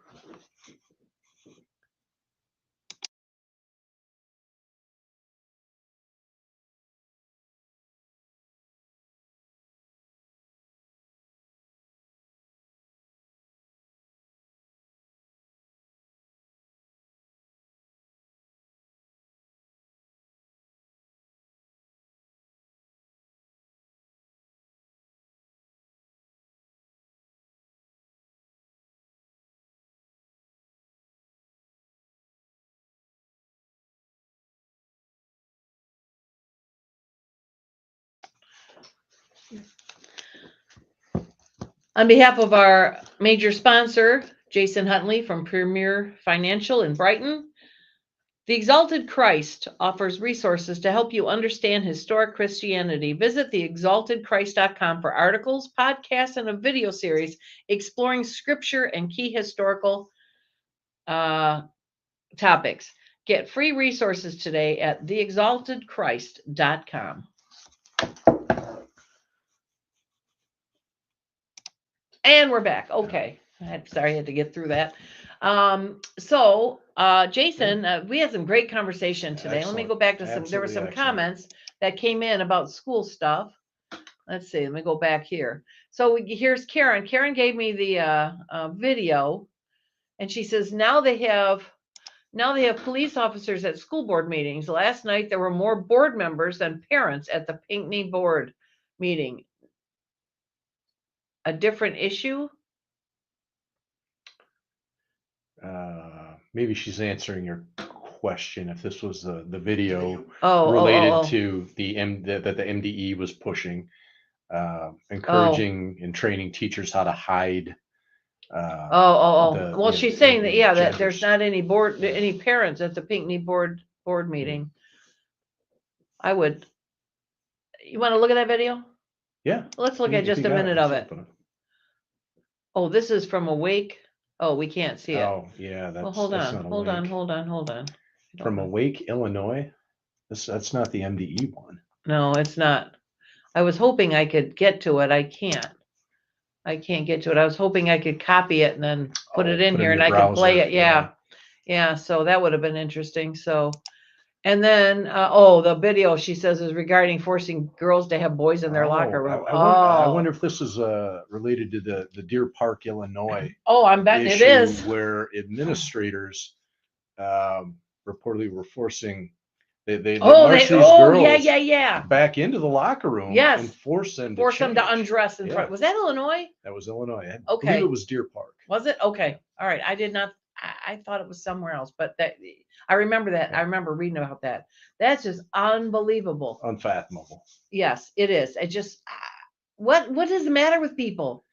On behalf of our major sponsor, Jason Huntley from Premier Financial in Brighton. The Exalted Christ offers resources to help you understand historic Christianity. Visit theexaltedchrist.com for articles, podcasts, and a video series exploring scripture and key historical topics. Get free resources today at theexaltedchrist.com. And we're back. Okay. Sorry, I had to get through that. Jason, we had some great conversation today. Let me Excellent. go back to there were Absolutely some excellent. comments that came in about school stuff. Let's see, let me go back here. So here's Karen. Karen gave me the video, and she says now they have police officers at school board meetings. Last night there were more board members than parents at the Pinckney board meeting. A different issue? Maybe she's answering your question. If this was the video Oh, related to that the MDE was pushing, encouraging and training teachers how to hide. Well, she's saying that that there's genders. not any parents at the Pinckney board meeting. You want to look at that video? Yeah. Let's look at just a minute of it. Oh, this is from Awake. Oh, we can't see it. Oh, yeah. Well, hold on. From Awake, Illinois. That's not the MDE one. No, it's not. I was hoping I could get to it. I can't get to it. I was hoping I could copy it and then put it in here and I could play it. Yeah. So that would have been interesting. So, and then, the video she says is regarding forcing girls to have boys in their locker room. I wonder if this is related to the Deer Park, Illinois. Oh, I'm betting it issue is. Where administrators reportedly were forcing they marched these girls back into the locker room and force them to undress in front. Was that Illinois? That was Illinois. I Okay. believe it was Deer Park. Was it? Okay. All right. I did not. I thought it was somewhere else, but I remember that. I remember reading about that. That's just unbelievable. Unfathomable. Yes, it is. It just, what is the matter with people?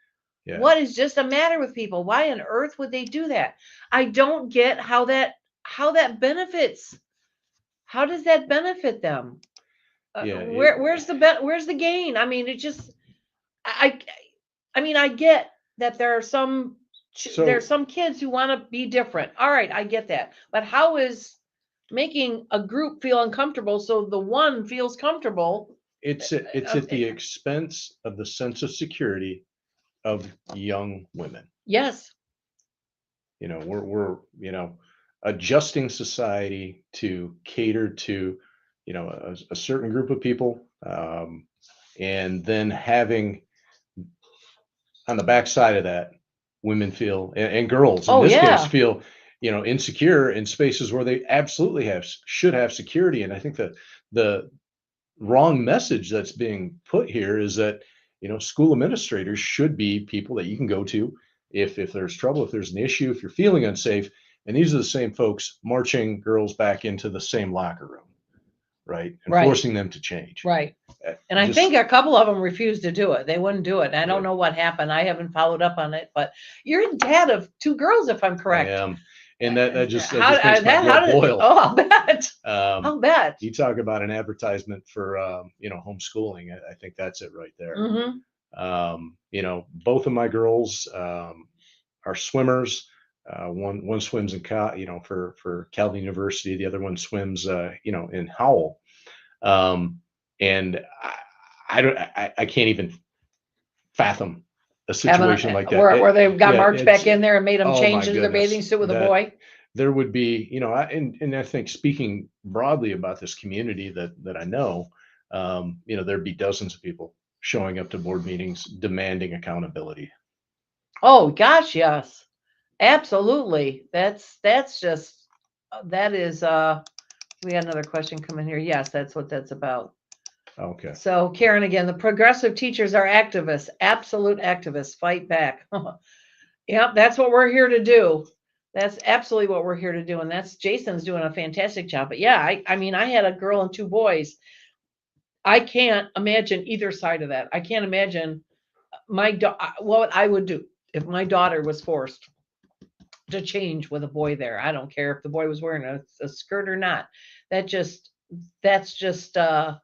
Yeah. What is just the matter with people? Why on earth would they do that? I don't get how that benefits. How does that benefit them? Where's the gain? I mean, it just, I get that there are some kids who want to be different. All right, I get that. But how is making a group feel uncomfortable so the one feels comfortable? It's at the expense of the sense of security of young women. Yes. We're adjusting society to cater to a certain group of people, and then having on the backside of that, women feel and girls in this case feel insecure in spaces where they absolutely should have security. And I think that the wrong message that's being put here is that school administrators should be people that you can go to if there's trouble, if there's an issue, if you're feeling unsafe. And these are the same folks marching girls back into the same locker room, right? And forcing them to change. Right. And I think a couple of them refused to do it. They wouldn't do it. I don't know what happened. I haven't followed up on it, but you're a dad of 2 girls, if I'm correct. I am. And that just makes my blood boil. Oh, I'll bet. I'll bet. You talk about an advertisement for, homeschooling. I think that's it right there. Mm-hmm. Both of my girls are swimmers. One swims in for Calvin University. The other one swims, in Howell. And I can't even fathom a situation like that. Where they got marched back in there and made them change into their bathing suit with a boy. There would be, and I think speaking broadly about this community that I know, there'd be dozens of people showing up to board meetings demanding accountability. Oh gosh, yes. Absolutely. That is, we got another question coming here. Yes, that's what that's about. Okay. So Karen, again, the progressive teachers are activists, absolute activists, fight back. Yep, that's what we're here to do. That's absolutely what we're here to do. And Jason's doing a fantastic job. But yeah, I mean, I had a girl and 2 boys. I can't imagine either side of that. I can't imagine what I would do if my daughter was forced to change with a boy there. I don't care if the boy was wearing a skirt or not. That's just uh,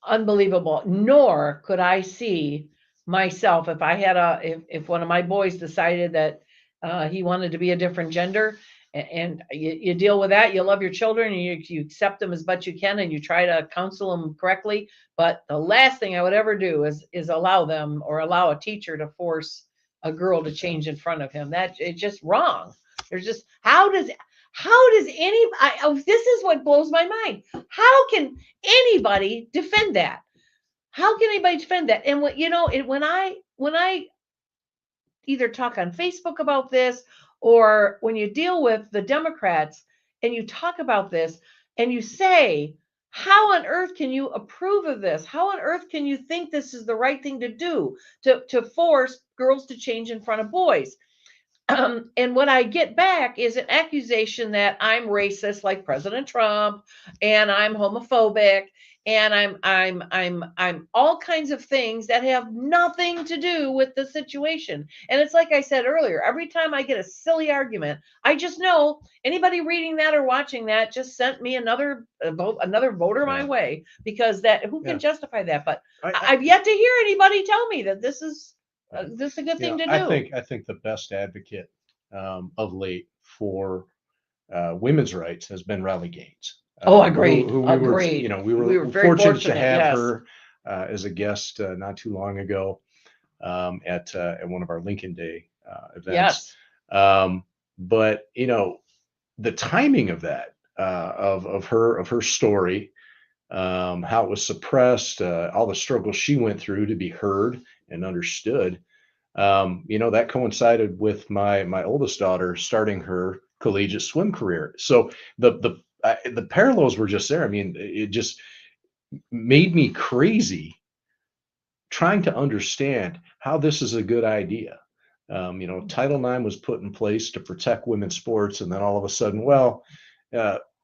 unbelievable. Nor could I see myself if I had if one of my boys decided that he wanted to be a different gender, and you deal with that. You love your children and you accept them as much you can, and you try to counsel them correctly. But the last thing I would ever do is allow them or allow a teacher to force a girl to change in front of him. That it's just wrong. There's just how does any this is what blows my mind. How can anybody defend that? How can anybody defend that? And what when I either talk on Facebook about this, or when you deal with the Democrats and you talk about this and you say, how on earth can you approve of this? How on earth can you think this is the right thing to do, to force girls to change in front of boys? And what I get back is an accusation that I'm racist, like President Trump, and I'm homophobic, and I'm all kinds of things that have nothing to do with the situation. And it's like I said earlier, every time I get a silly argument, I just know anybody reading that or watching that just sent me another voter my way, because who can justify that? But I've yet to hear anybody tell me that this is a good thing to do. I think the best advocate of late for women's rights has been Raleigh Gaines. Agreed. Who Agreed. We were very fortunate to have yes. her as a guest not too long ago at one of our Lincoln Day events. Yes. But the timing of that of her story, how it was suppressed, all the struggles she went through to be heard and understood. That coincided with my oldest daughter starting her collegiate swim career. So the parallels were just there. I mean, it just made me crazy trying to understand how this is a good idea. Title IX was put in place to protect women's sports, and then all of a sudden,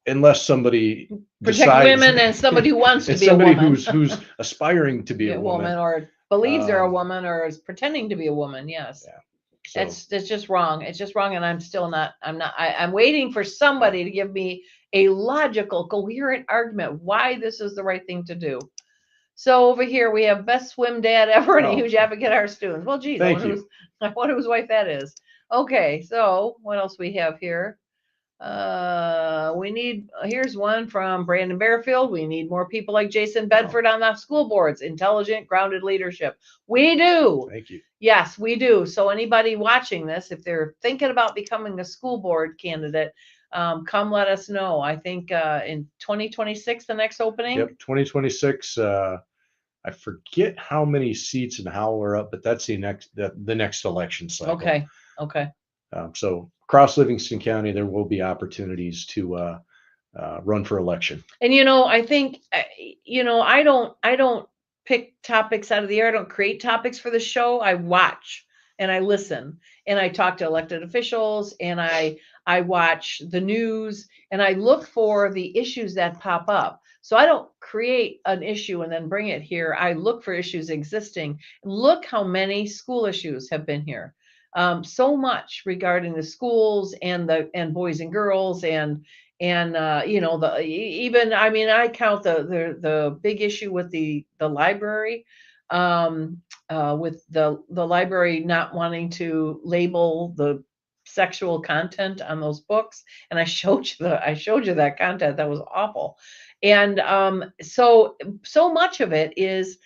unless somebody protect women and somebody who wants to be somebody a woman, who's aspiring to be a woman, or believes they're a woman, or is pretending to be a woman. Yes. Yeah. So, That's just wrong. It's just wrong. And I'm waiting for somebody to give me a logical, coherent argument why this is the right thing to do. So over here we have best swim dad ever and a huge advocate of our students. Well, geez, I wonder whose wife that is. Okay. So what else we have here? Here's one from Brandon Bearfield. We need more people like Jason Bedford on the school boards. Intelligent, grounded leadership. We do. Thank you. Yes, we do. So anybody watching this, if they're thinking about becoming a school board candidate, come let us know. I think in 2026, the next opening. Yep, 2026. I forget how many seats and how we're up, but that's the next election cycle. Okay. So across Livingston County, there will be opportunities to run for election. And I think I don't pick topics out of the air. I don't create topics for the show. I watch and I listen and I talk to elected officials and I watch the news and I look for the issues that pop up. So I don't create an issue and then bring it here. I look for issues existing. Look how many school issues have been here. So much regarding the schools and boys and girls and I count the big issue with the library, with the library not wanting to label the sexual content on those books. And I showed you that content. That was awful. And so much of it is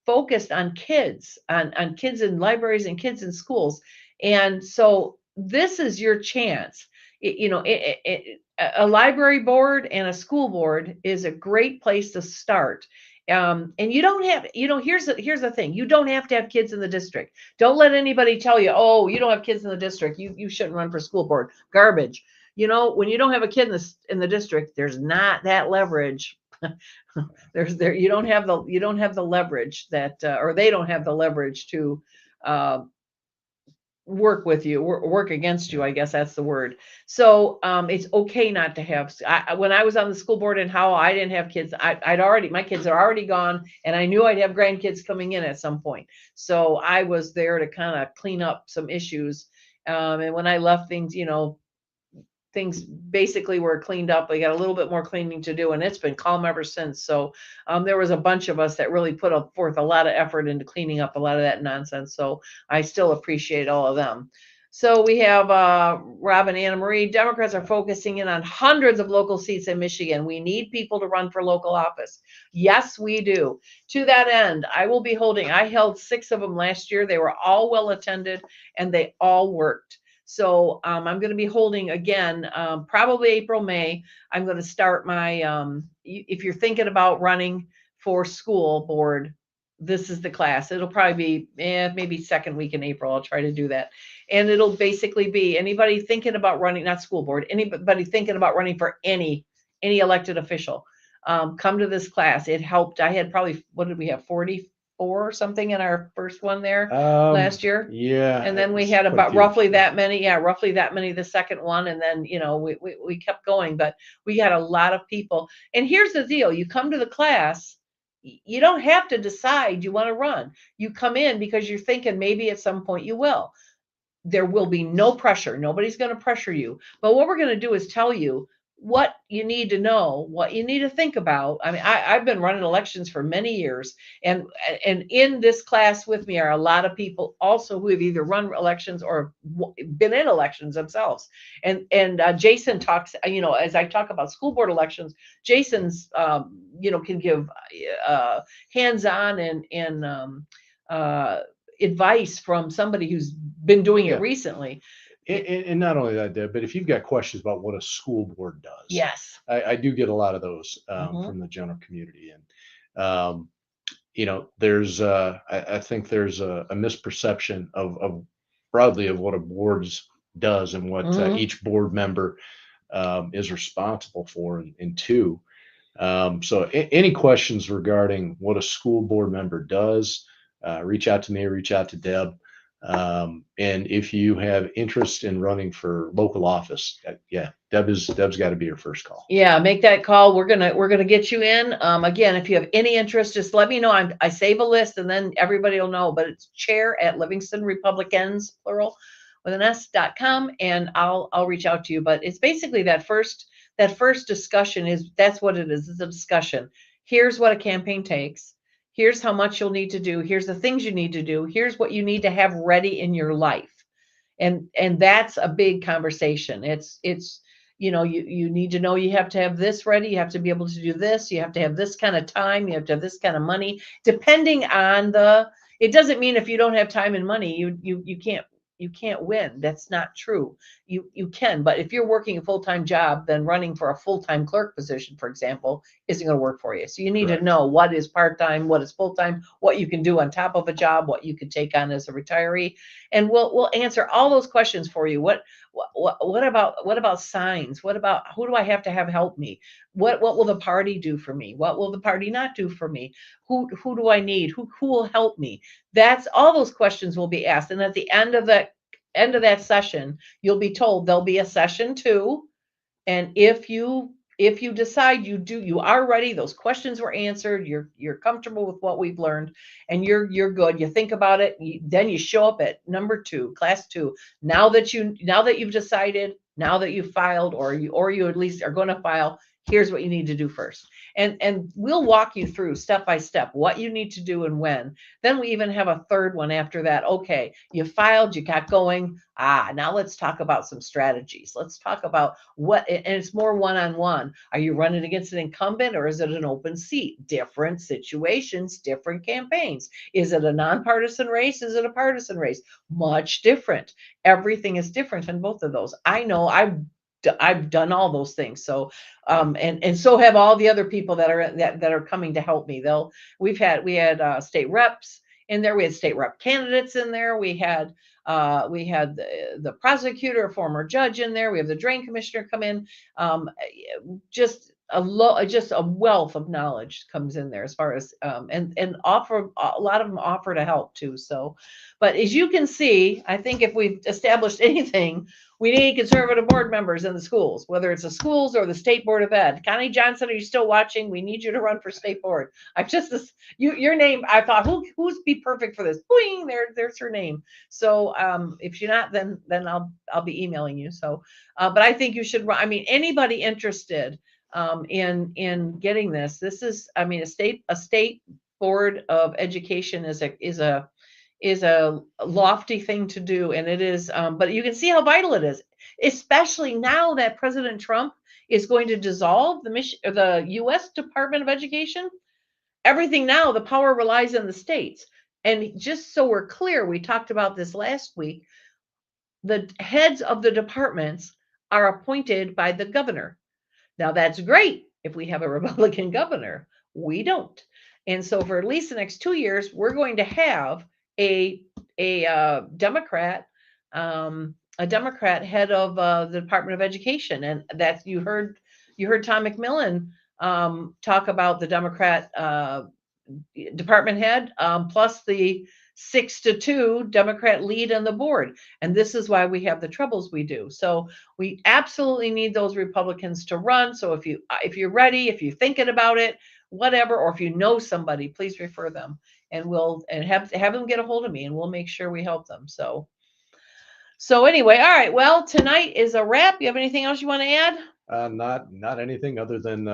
focused on kids, on kids in libraries and kids in schools. And so this is your chance. A library board and a school board is a great place to start. And you don't have, here's the thing. You don't have to have kids in the district. Don't let anybody tell you, oh, you don't have kids in the district, you shouldn't run for school board. Garbage. When you don't have a kid in the district, there's not that leverage. You don't have the leverage that, or they don't have the leverage to work with you, work against you. I guess that's the word. So it's okay not to have. When I was on the school board in Howell, I didn't have kids. My kids are already gone, and I knew I'd have grandkids coming in at some point. So I was there to kind of clean up some issues. And when I left, things basically were cleaned up. We got a little bit more cleaning to do, and it's been calm ever since. So there was a bunch of us that really put forth a lot of effort into cleaning up a lot of that nonsense. So I still appreciate all of them. So we have Rob and Anna Marie. Democrats are focusing in on hundreds of local seats in Michigan. We need people to run for local office. Yes, we do. To that end, I held 6 of them last year. They were all well attended and they all worked. So I'm going to be holding again, probably April, May. I'm going to start my, if you're thinking about running for school board, this is the class. It'll probably be maybe second week in April. I'll try to do that. And it'll basically be anybody thinking about running, not school board, anybody thinking about running for any elected official, come to this class. It helped. I had probably, what did we have, 44 or something in our first one there last year? Yeah. And then we had about roughly that many the second one. And then, we kept going, but we had a lot of people. And here's the deal. You come to the class, you don't have to decide you want to run. You come in because you're thinking maybe at some point you will. There will be no pressure. Nobody's going to pressure you. But what we're going to do is tell you what you need to know, what you need to think about. I mean, I've been running elections for many years, and in this class with me are a lot of people also who have either run elections or been in elections themselves. And Jason talks, as I talk about school board elections, Jason's, can give hands-on and advice from somebody who's been doing it recently. And not only that, Deb, but if you've got questions about what a school board does, yes, I do get a lot of those from the general community. And, there's, I think there's a misperception of broadly of what a board does and what each board member is responsible for. And two, so any questions regarding what a school board member does, reach out to me, reach out to Deb. And if you have interest in running for local office, Deb's got to be your first call. Yeah, make that call. We're gonna get you in. Again, if you have any interest, just let me know. I save a list and then everybody will know. But it's chair@Livingston Republicans, plural, with an S.com, and I'll reach out to you. But it's basically that first discussion that's what it is. It's a discussion. Here's what a campaign takes. Here's how much you'll need to do. Here's the things you need to do. Here's what you need to have ready in your life. And that's a big conversation. It's you need to know you have to have this ready. You have to be able to do this. You have to have this kind of time. You have to have this kind of money. Depending on it doesn't mean if you don't have time and money, you can't win. That's not true. You can, but if you're working a full-time job, then running for a full-time clerk position, for example, isn't going to work for you. So you need to know what is part-time, what is full-time, what you can do on top of a job, what you can take on as a retiree. And we'll answer all those questions for you. What about signs? What about who do I have to have help me? What will the party do for me? What will the party not do for me? Who do I need? Who will help me? That's all those questions will be asked. And at the end of that session, you'll be told there'll be a session 2. And if you decide you are ready, those questions were answered, you're comfortable with what we've learned, and you're good. You think about it, then you show up at number 2, class 2. Now that you've decided, now that you've filed, or you at least are going to file, here's what you need to do first. And we'll walk you through step by step what you need to do and when. Then we even have a third one after that. Okay, you filed, you got going. Now let's talk about some strategies. Let's talk about and it's more one-on-one. Are you running against an incumbent or is it an open seat? Different situations, different campaigns. Is it a nonpartisan race? Is it a partisan race? Much different. Everything is different in both of those. I know I've done all those things. So, and so have all the other people that are coming to help me. We had state reps in there. We had state rep candidates in there. We had the prosecutor, a former judge in there. We have the drain commissioner come in. Just a wealth of knowledge comes in there as far as, and offer, a lot of them offer to help too. So, but as you can see, I think if we've established anything, We need conservative board members in the schools, whether it's the schools or the state board of ed. Connie Johnson, are you still watching? We need you to run for state board. I've just your name. I thought who's be perfect for this? Boing, there's her name. So if you're not, then I'll be emailing you. So, but I think you should run. I mean, anybody interested in getting this. This is, I mean, a state board of education is a lofty thing to do, and it is. But you can see how vital it is, especially now that President Trump is going to dissolve the U.S. Department of Education. Everything now, the power relies on the states. And just so we're clear, we talked about this last week. The heads of the departments are appointed by the governor. Now, that's great if we have a Republican governor. We don't. And so for at least the next 2 years, we're going to have a Democrat head of the Department of Education. And that you heard Tom McMillin talk about the Democrat department head, plus the 6-2 Democrat lead on the board. And this is why we have the troubles we do. So we absolutely need those Republicans to run. So if you're ready, if you're thinking about it, whatever, or if you know somebody, please refer them, and we'll have them get a hold of me, and we'll make sure we help them. So anyway, all right. Well, tonight is a wrap. You have anything else you want to add? Not anything other than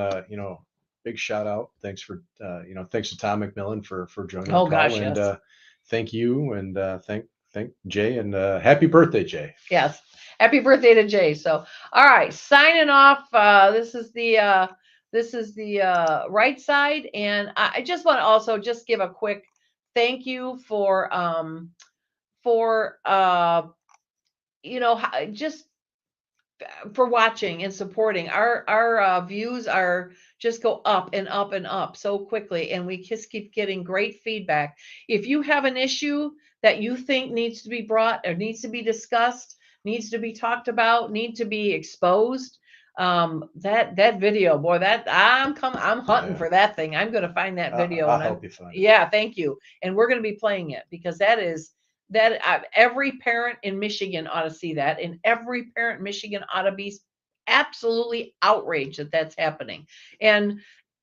big shout out. Thanks to Tom McMillin for joining. Oh the call. gosh, and yes. Thank you, and thank Jay, and happy birthday, Jay. Yes, happy birthday to Jay. So all right, signing off. This is the right side, and I just want to also just give a quick thank you for just for watching and supporting. Our views are just go up and up and up so quickly, and we just keep getting great feedback. If you have an issue that you think needs to be brought or needs to be discussed, needs to be talked about, need to be exposed, that video, boy, that I'm hunting for that thing. I'm going to find that video. I'll help you find it. Yeah, thank you. And we're going to be playing it, because every parent in Michigan ought to see that, and every parent in Michigan ought to be absolutely outraged that that's happening. And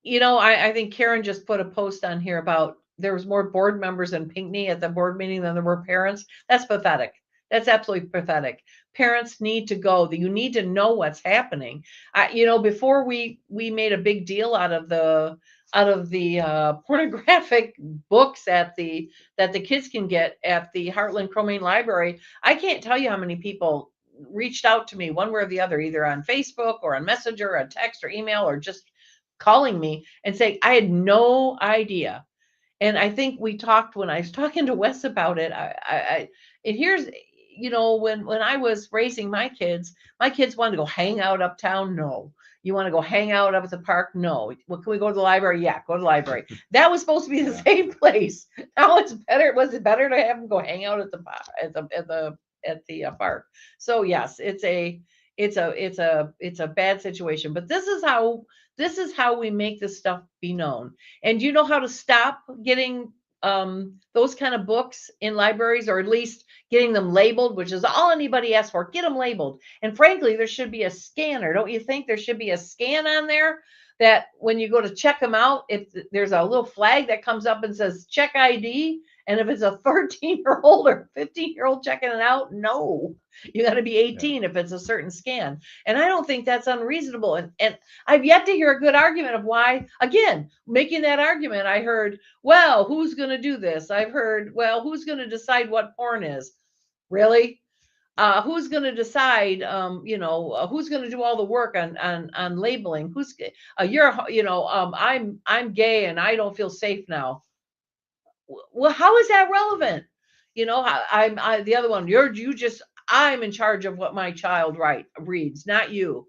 I think Karen just put a post on here about there was more board members in Pinckney at the board meeting than there were parents. That's pathetic. That's absolutely pathetic. Parents need to go. You need to know what's happening. Before we made a big deal out of the pornographic books that the kids can get at the Heartland Cromaine Library, I can't tell you how many people reached out to me one way or the other, either on Facebook or on Messenger or text or email, or just calling me and saying, I had no idea. And I think we talked when I was talking to Wes about it. And here's, when I was raising my kids wanted to go hang out uptown. No. You want to go hang out up at the park? No. Well, can we go to the library? Yeah, go to the library. That was supposed to be the same place. Now it's better. Was it better to have them go hang out at the park? So yes, it's a bad situation. But this is how we make this stuff be known. And you know how to stop getting those kind of books in libraries, or at least getting them labeled, which is all anybody asks for. Get them labeled. And frankly, there should be a scanner. Don't you think there should be a scan on there that when you go to check them out, if there's a little flag that comes up and says check ID, and if it's a 13-year-old or 15-year-old checking it out, no, you got to be 18 if it's a certain scan. And I don't think that's unreasonable. And I've yet to hear a good argument of why, again, making that argument. I heard, well, who's going to do this? I've heard, well, who's going to decide what porn is? Really? Who's going to decide, who's going to do all the work on labeling? I'm gay and I don't feel safe now. Well, how is that relevant? I'm the other one. I'm in charge of what my child reads, not you.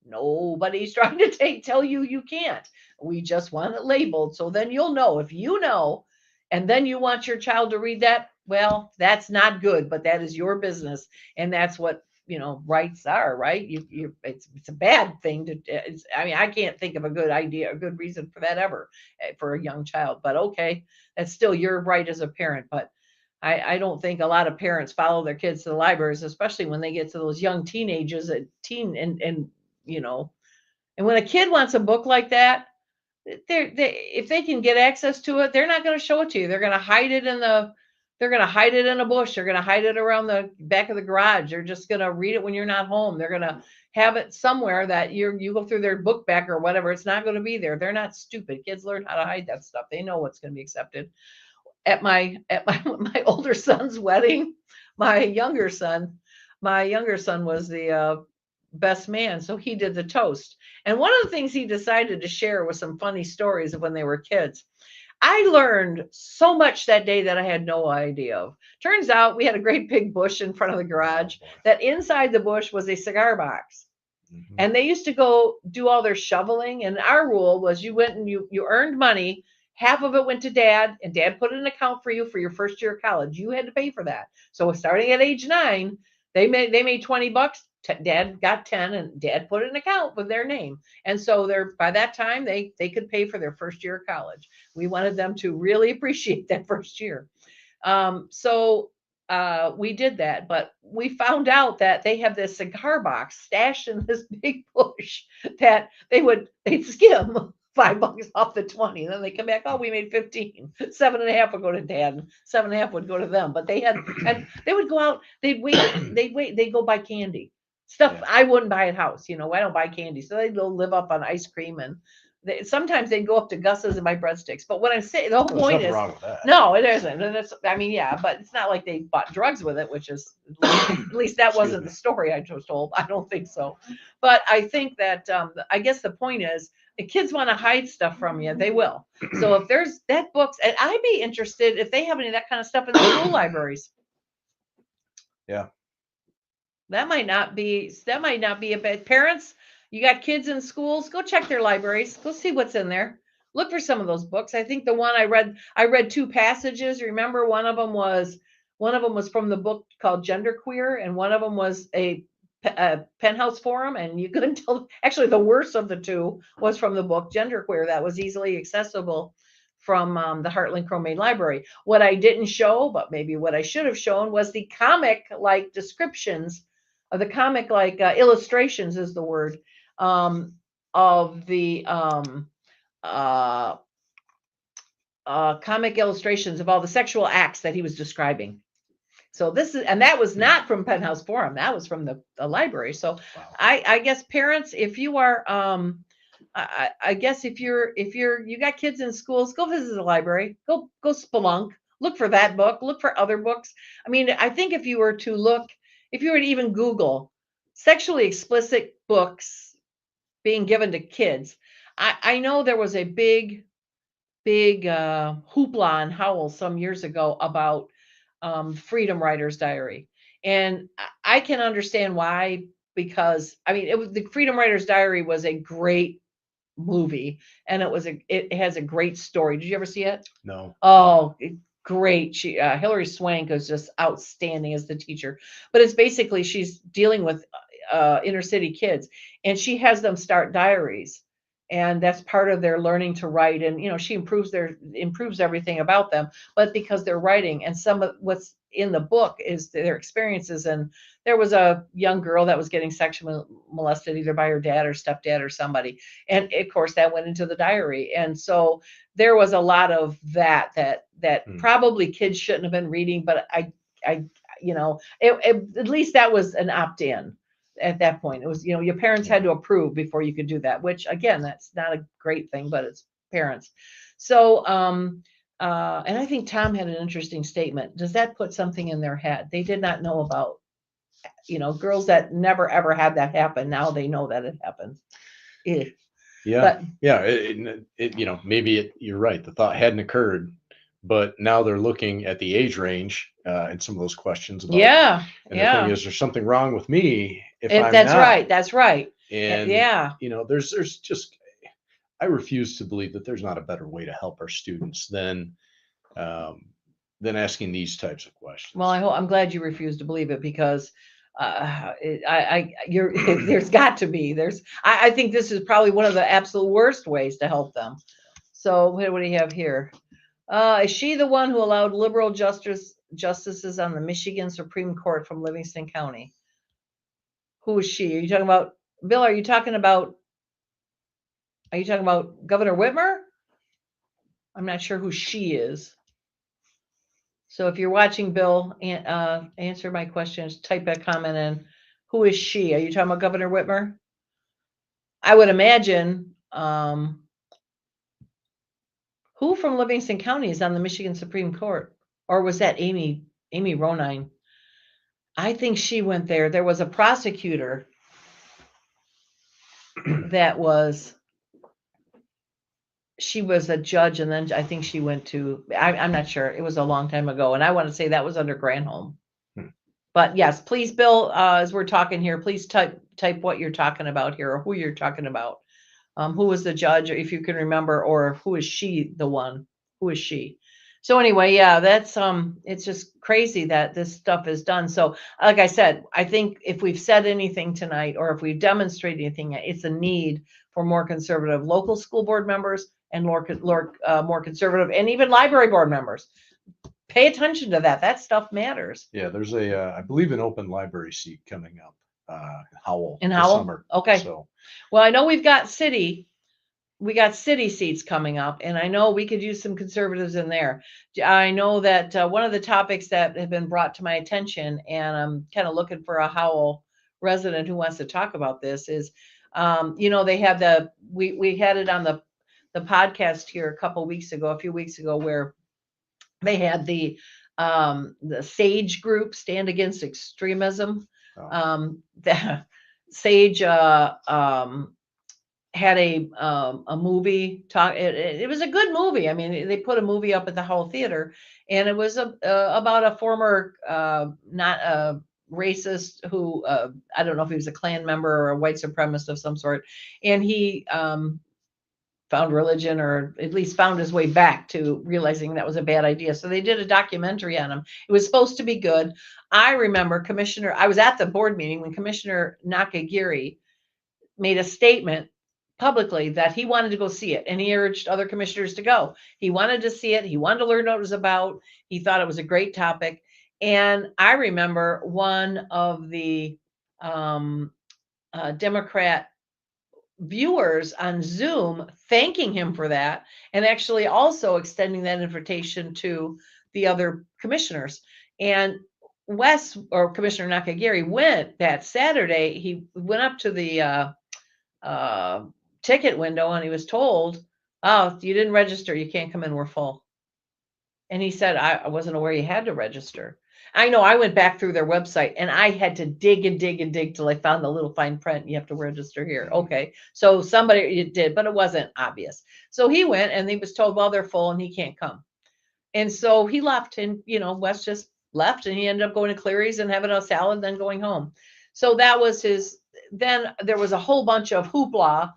Nobody's trying to tell you can't. We just want it labeled. So then you'll know. If you know, and then you want your child to read that, well, that's not good, but that is your business. And that's what, rights are, right? It's a bad thing I can't think of a good idea, a good reason for that ever for a young child, but okay, that's still your right as a parent. But I don't think a lot of parents follow their kids to the libraries, especially when they get to those young teenagers and you know, and when a kid wants a book like that, if they can get access to it, they're not going to show it to you. They're going to hide it in a bush. They're going to hide it around the back of the garage. They're just going to read it when you're not home. They're going to have it somewhere that you go through their book bag or whatever. It's not going to be there. They're not stupid. Kids learn how to hide that stuff. They know what's going to be accepted. At my older son's wedding, my younger son was the best man, so he did the toast. And one of the things he decided to share was some funny stories of when they were kids. I learned so much that day that I had no idea of. Turns out we had a great big bush in front of the garage, that inside the bush was a cigar box. Mhm. And they used to go do all their shoveling. And our rule was you went and you earned money. Half of it went to dad, and dad put an account for you for your first year of college. You had to pay for that. So starting at age 9, they made $20. Dad got 10, and dad put an account with their name. And so by that time they could pay for their first year of college. We wanted them to really appreciate that first year. So we did that, but we found out that they have this cigar box stashed in this big bush that they'd skim $5 off the 20. And then they come back, oh, we made 15. 7.5 would go to dad, and 7.5 would go to them. But they would go out, they'd go buy candy. Stuff Yeah. I wouldn't buy at house. I don't buy candy. So they'd go live up on ice cream, and sometimes they'd go up to Gus's and buy breadsticks. But what I'm saying, the whole There's point nothing is, wrong with that. no, it isn't. And but it's not like they bought drugs with it, which is, at least that wasn't the story I was told. I don't think so. But I think that, I guess the point is, if kids want to hide stuff from you, they will. So if there's that books, and I'd be interested if they have any of that kind of stuff in the school libraries. Yeah. That might not be a bad. Parents, you got kids in schools, go check their libraries. Go see what's in there. Look for some of those books. I think the one I read 2 passages. Remember, one of them was from the book called Genderqueer, and one of them was a Penthouse Forum, and you couldn't tell. Actually, the worst of the 2 was from the book Genderqueer, that was easily accessible from the Heartland Chromate Library. What I didn't show, but maybe what I should have shown, was the comic-like descriptions of the comic-like illustrations is the word, of the comic illustrations of all the sexual acts that he was describing. So that was not from Penthouse Forum. That was from the library. So Wow. I guess parents, if you are, I guess if you got kids in schools, go visit the library, go spelunk, look for that book, look for other books. I mean, I think if you were to even Google sexually explicit books being given to kids, I know there was a big hoopla on Howell some years ago about Freedom Writer's Diary. And I can understand why, because the Freedom Writer's Diary was a great movie, and it has a great story. Did you ever see it? No. Oh, great. Hilary Swank is just outstanding as the teacher. But it's basically, she's dealing with inner city kids, and she has them start diaries. And that's part of their learning to write. And, she improves everything about them, but because they're writing. And some of what's in the book is their experiences. And there was a young girl that was getting sexually molested either by her dad or stepdad or somebody. And of course that went into the diary. And so there was a lot of that probably kids shouldn't have been reading, but at least that was an opt-in. At that point, it was, your parents had to approve before you could do that, which again, that's not a great thing, but it's parents. So, and I think Tom had an interesting statement. Does that put something in their head? They did not know about, girls that never, ever had that happen. Now they know that it happens. Yeah. But, yeah. Maybe you're right. The thought hadn't occurred, but now they're looking at the age range and some of those questions. About, yeah. And the thing is, there's something wrong with me if I'm that's not. right. That's right. And yeah. There's just, I refuse to believe that there's not a better way to help our students than asking these types of questions. Well, I'm glad you refuse to believe it, because there's got to be, I think this is probably one of the absolute worst ways to help them. So what do we have here? Is she the one who allowed liberal justice justices on the Michigan Supreme Court from Livingston County. Who is she? Are you talking about, Bill, are you talking about Governor Whitmer? I'm not sure who she is. So if you're watching, Bill, answer my questions, type a comment in. Who is she? Are you talking about Governor Whitmer? I would imagine, who from Livingston County is on the Michigan Supreme Court? Or was that Amy Ronine? I think she went there. There was a prosecutor that she was a judge, and then I think she went to, I'm not sure. It was a long time ago. And I want to say that was under Granholm. But yes, please, Bill, as we're talking here, please type what you're talking about here, or who you're talking about. Who was the judge, if you can remember, or who is she the one? Who is she? So anyway, yeah, that's it's just crazy that this stuff is done. So like I said, I think if we've said anything tonight, or if we've demonstrated anything, it's a need for more conservative local school board members and more conservative, and even library board members. Pay attention to that. That stuff matters. Yeah, there's I believe an open library seat coming up Howell In this Howell? summer. Okay. So Well, I know we got city seats coming up, and I know we could use some conservatives in there. I know that one of the topics that have been brought to my attention, and I'm kind of looking for a Howell resident who wants to talk about this, is, they have we had it on the podcast here a few weeks ago, where they had the SAGE group, Stand Against Extremism. The SAGE had a movie talk. It was a good movie. I mean, they put a movie up at the Howell Theater, and it was about a former not a racist who I don't know if he was a Klan member or a white supremacist of some sort, and he found religion, or at least found his way back to realizing that was a bad idea. So they did a documentary on him. It was supposed to be good. I remember I was at the board meeting when Commissioner Nakagiri made a statement publicly that he wanted to go see it, and he urged other commissioners to go. He wanted to see it. He wanted to learn what it was about. He thought it was a great topic. And I remember one of the Democrat viewers on Zoom thanking him for that, and actually also extending that invitation to the other commissioners. And Commissioner Nakagiri went that Saturday. He went up to the ticket window, and he was told, "Oh, you didn't register. You can't come in. We're full." And he said, I wasn't aware you had to register. I know, I went back through their website, and I had to dig and dig and dig till I found the little fine print. You have to register here. Okay. So somebody did, but it wasn't obvious. So he went, and he was told, well, they're full and he can't come. And so he left, and, Wes just left, and he ended up going to Cleary's and having a salad, then going home. So that was then there was a whole bunch of hoopla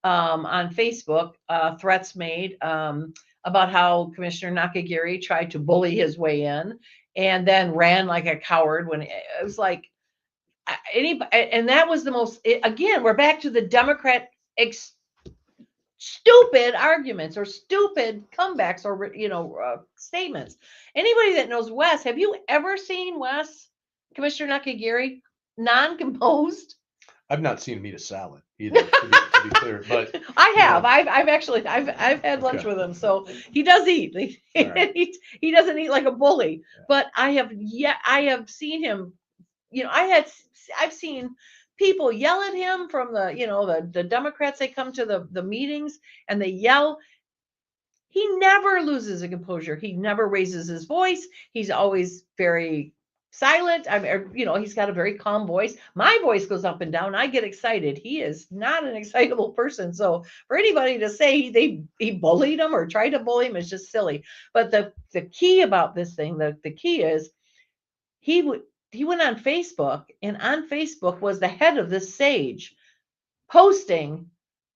on Facebook, threats made about how Commissioner Nakagiri tried to bully his way in, and then ran like a coward when it was like and that was the most, again, we're back to the Democrat stupid arguments or stupid comebacks or, statements. Anybody that knows Wes, have you ever seen Wes, Commissioner Nakagiri, non-composed? I've not seen him eat a salad either, to be clear, but I have. I've had lunch with him, so he does eat. Right. He doesn't eat like a bully, but I have seen him. I've seen people yell at him from the Democrats. They come to the meetings and they yell. He never loses a composure. He never raises his voice. He's always very silent. He's got a very calm voice. My voice goes up and down. I get excited. He is not an excitable person. So for anybody to say he bullied him or tried to bully him is just silly. But the key about this thing, the key is he went on Facebook, and on Facebook was the head of this SAGE posting,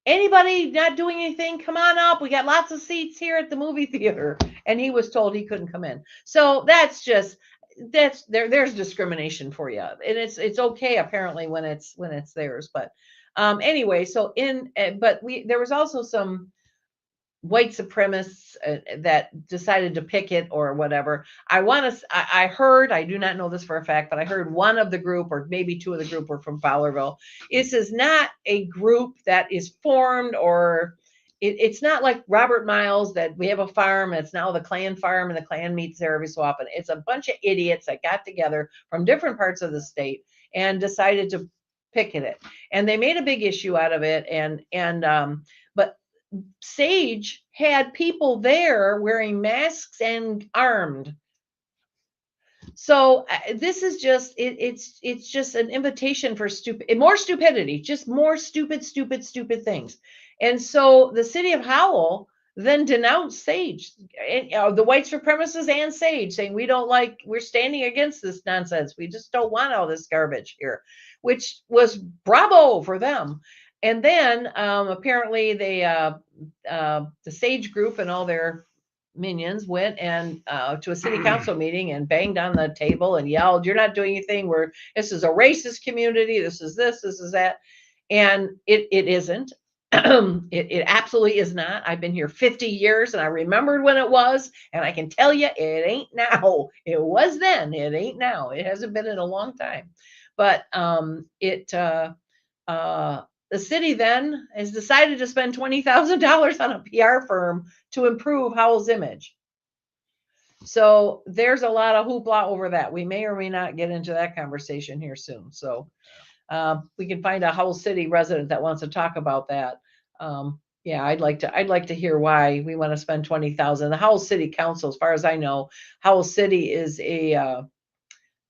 anybody not doing anything, come on up. We got lots of seats here at the movie theater. And he was told he couldn't come in. So there's discrimination for you, and it's okay apparently when it's theirs. But anyway, so there was also some white supremacists that decided to picket or whatever. I heard, I do not know this for a fact, but I heard one of the group, or maybe two of the group, were from Fowlerville. This is not a group that is formed, or it's not like Robert Miles, that we have a farm, it's now the Klan farm, and the Klan meets there every so often. It's a bunch of idiots that got together from different parts of the state and decided to picket it. And they made a big issue out of it. But Sage had people there wearing masks and armed. So this is just, it's just an invitation for more stupidity, just more stupid things. And so the city of Howell then denounced Sage, the white supremacists and Sage, saying, we're standing against this nonsense. We just don't want all this garbage here, which was bravo for them. And then apparently the Sage group and all their minions went and to a city council meeting and banged on the table and yelled, "You're not doing anything. This is a racist community. This is this is that." And it isn't. It absolutely is not. I've been here 50 years and I remembered when it was, and I can tell you it ain't now. It was then. It ain't now. It hasn't been in a long time. But the city then has decided to spend $20,000 on a PR firm to improve Howell's image. So there's a lot of hoopla over that. We may or may not get into that conversation here soon. So we can find a Howell City resident that wants to talk about that. Yeah, I'd like to hear why we want to spend $20,000. The Howell City Council, as far as I know, Howell City is they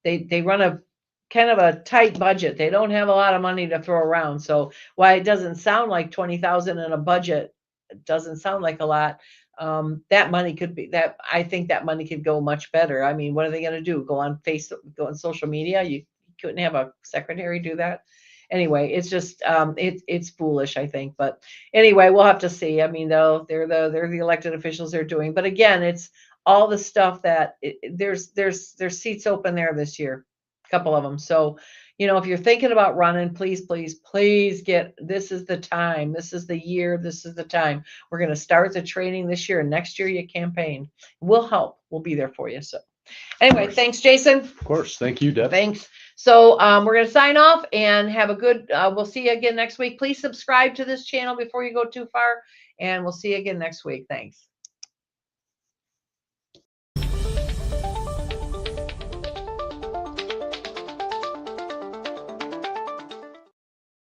run a kind of a tight budget. They don't have a lot of money to throw around. So while it doesn't sound like $20,000 in a budget, it doesn't sound like a lot. That money could be that. I think that money could go much better. I mean, what are they going to do? Go on Facebook, go on social media? You couldn't have a secretary do that. Anyway, it's just it's foolish, I think. But anyway, we'll have to see. I mean, though, they're the elected officials they're doing. But again, it's all the stuff that there's seats open there this year. Couple of them. So, if you're thinking about running, please get, this is the time. This is the year. This is the time. We're going to start the training this year, and next year you campaign. We'll help. We'll be there for you. So anyway, thanks, Jason. Of course. Thank you, Deb. Thanks. So we're going to sign off and have a good, we'll see you again next week. Please subscribe to this channel before you go too far, and we'll see you again next week. Thanks.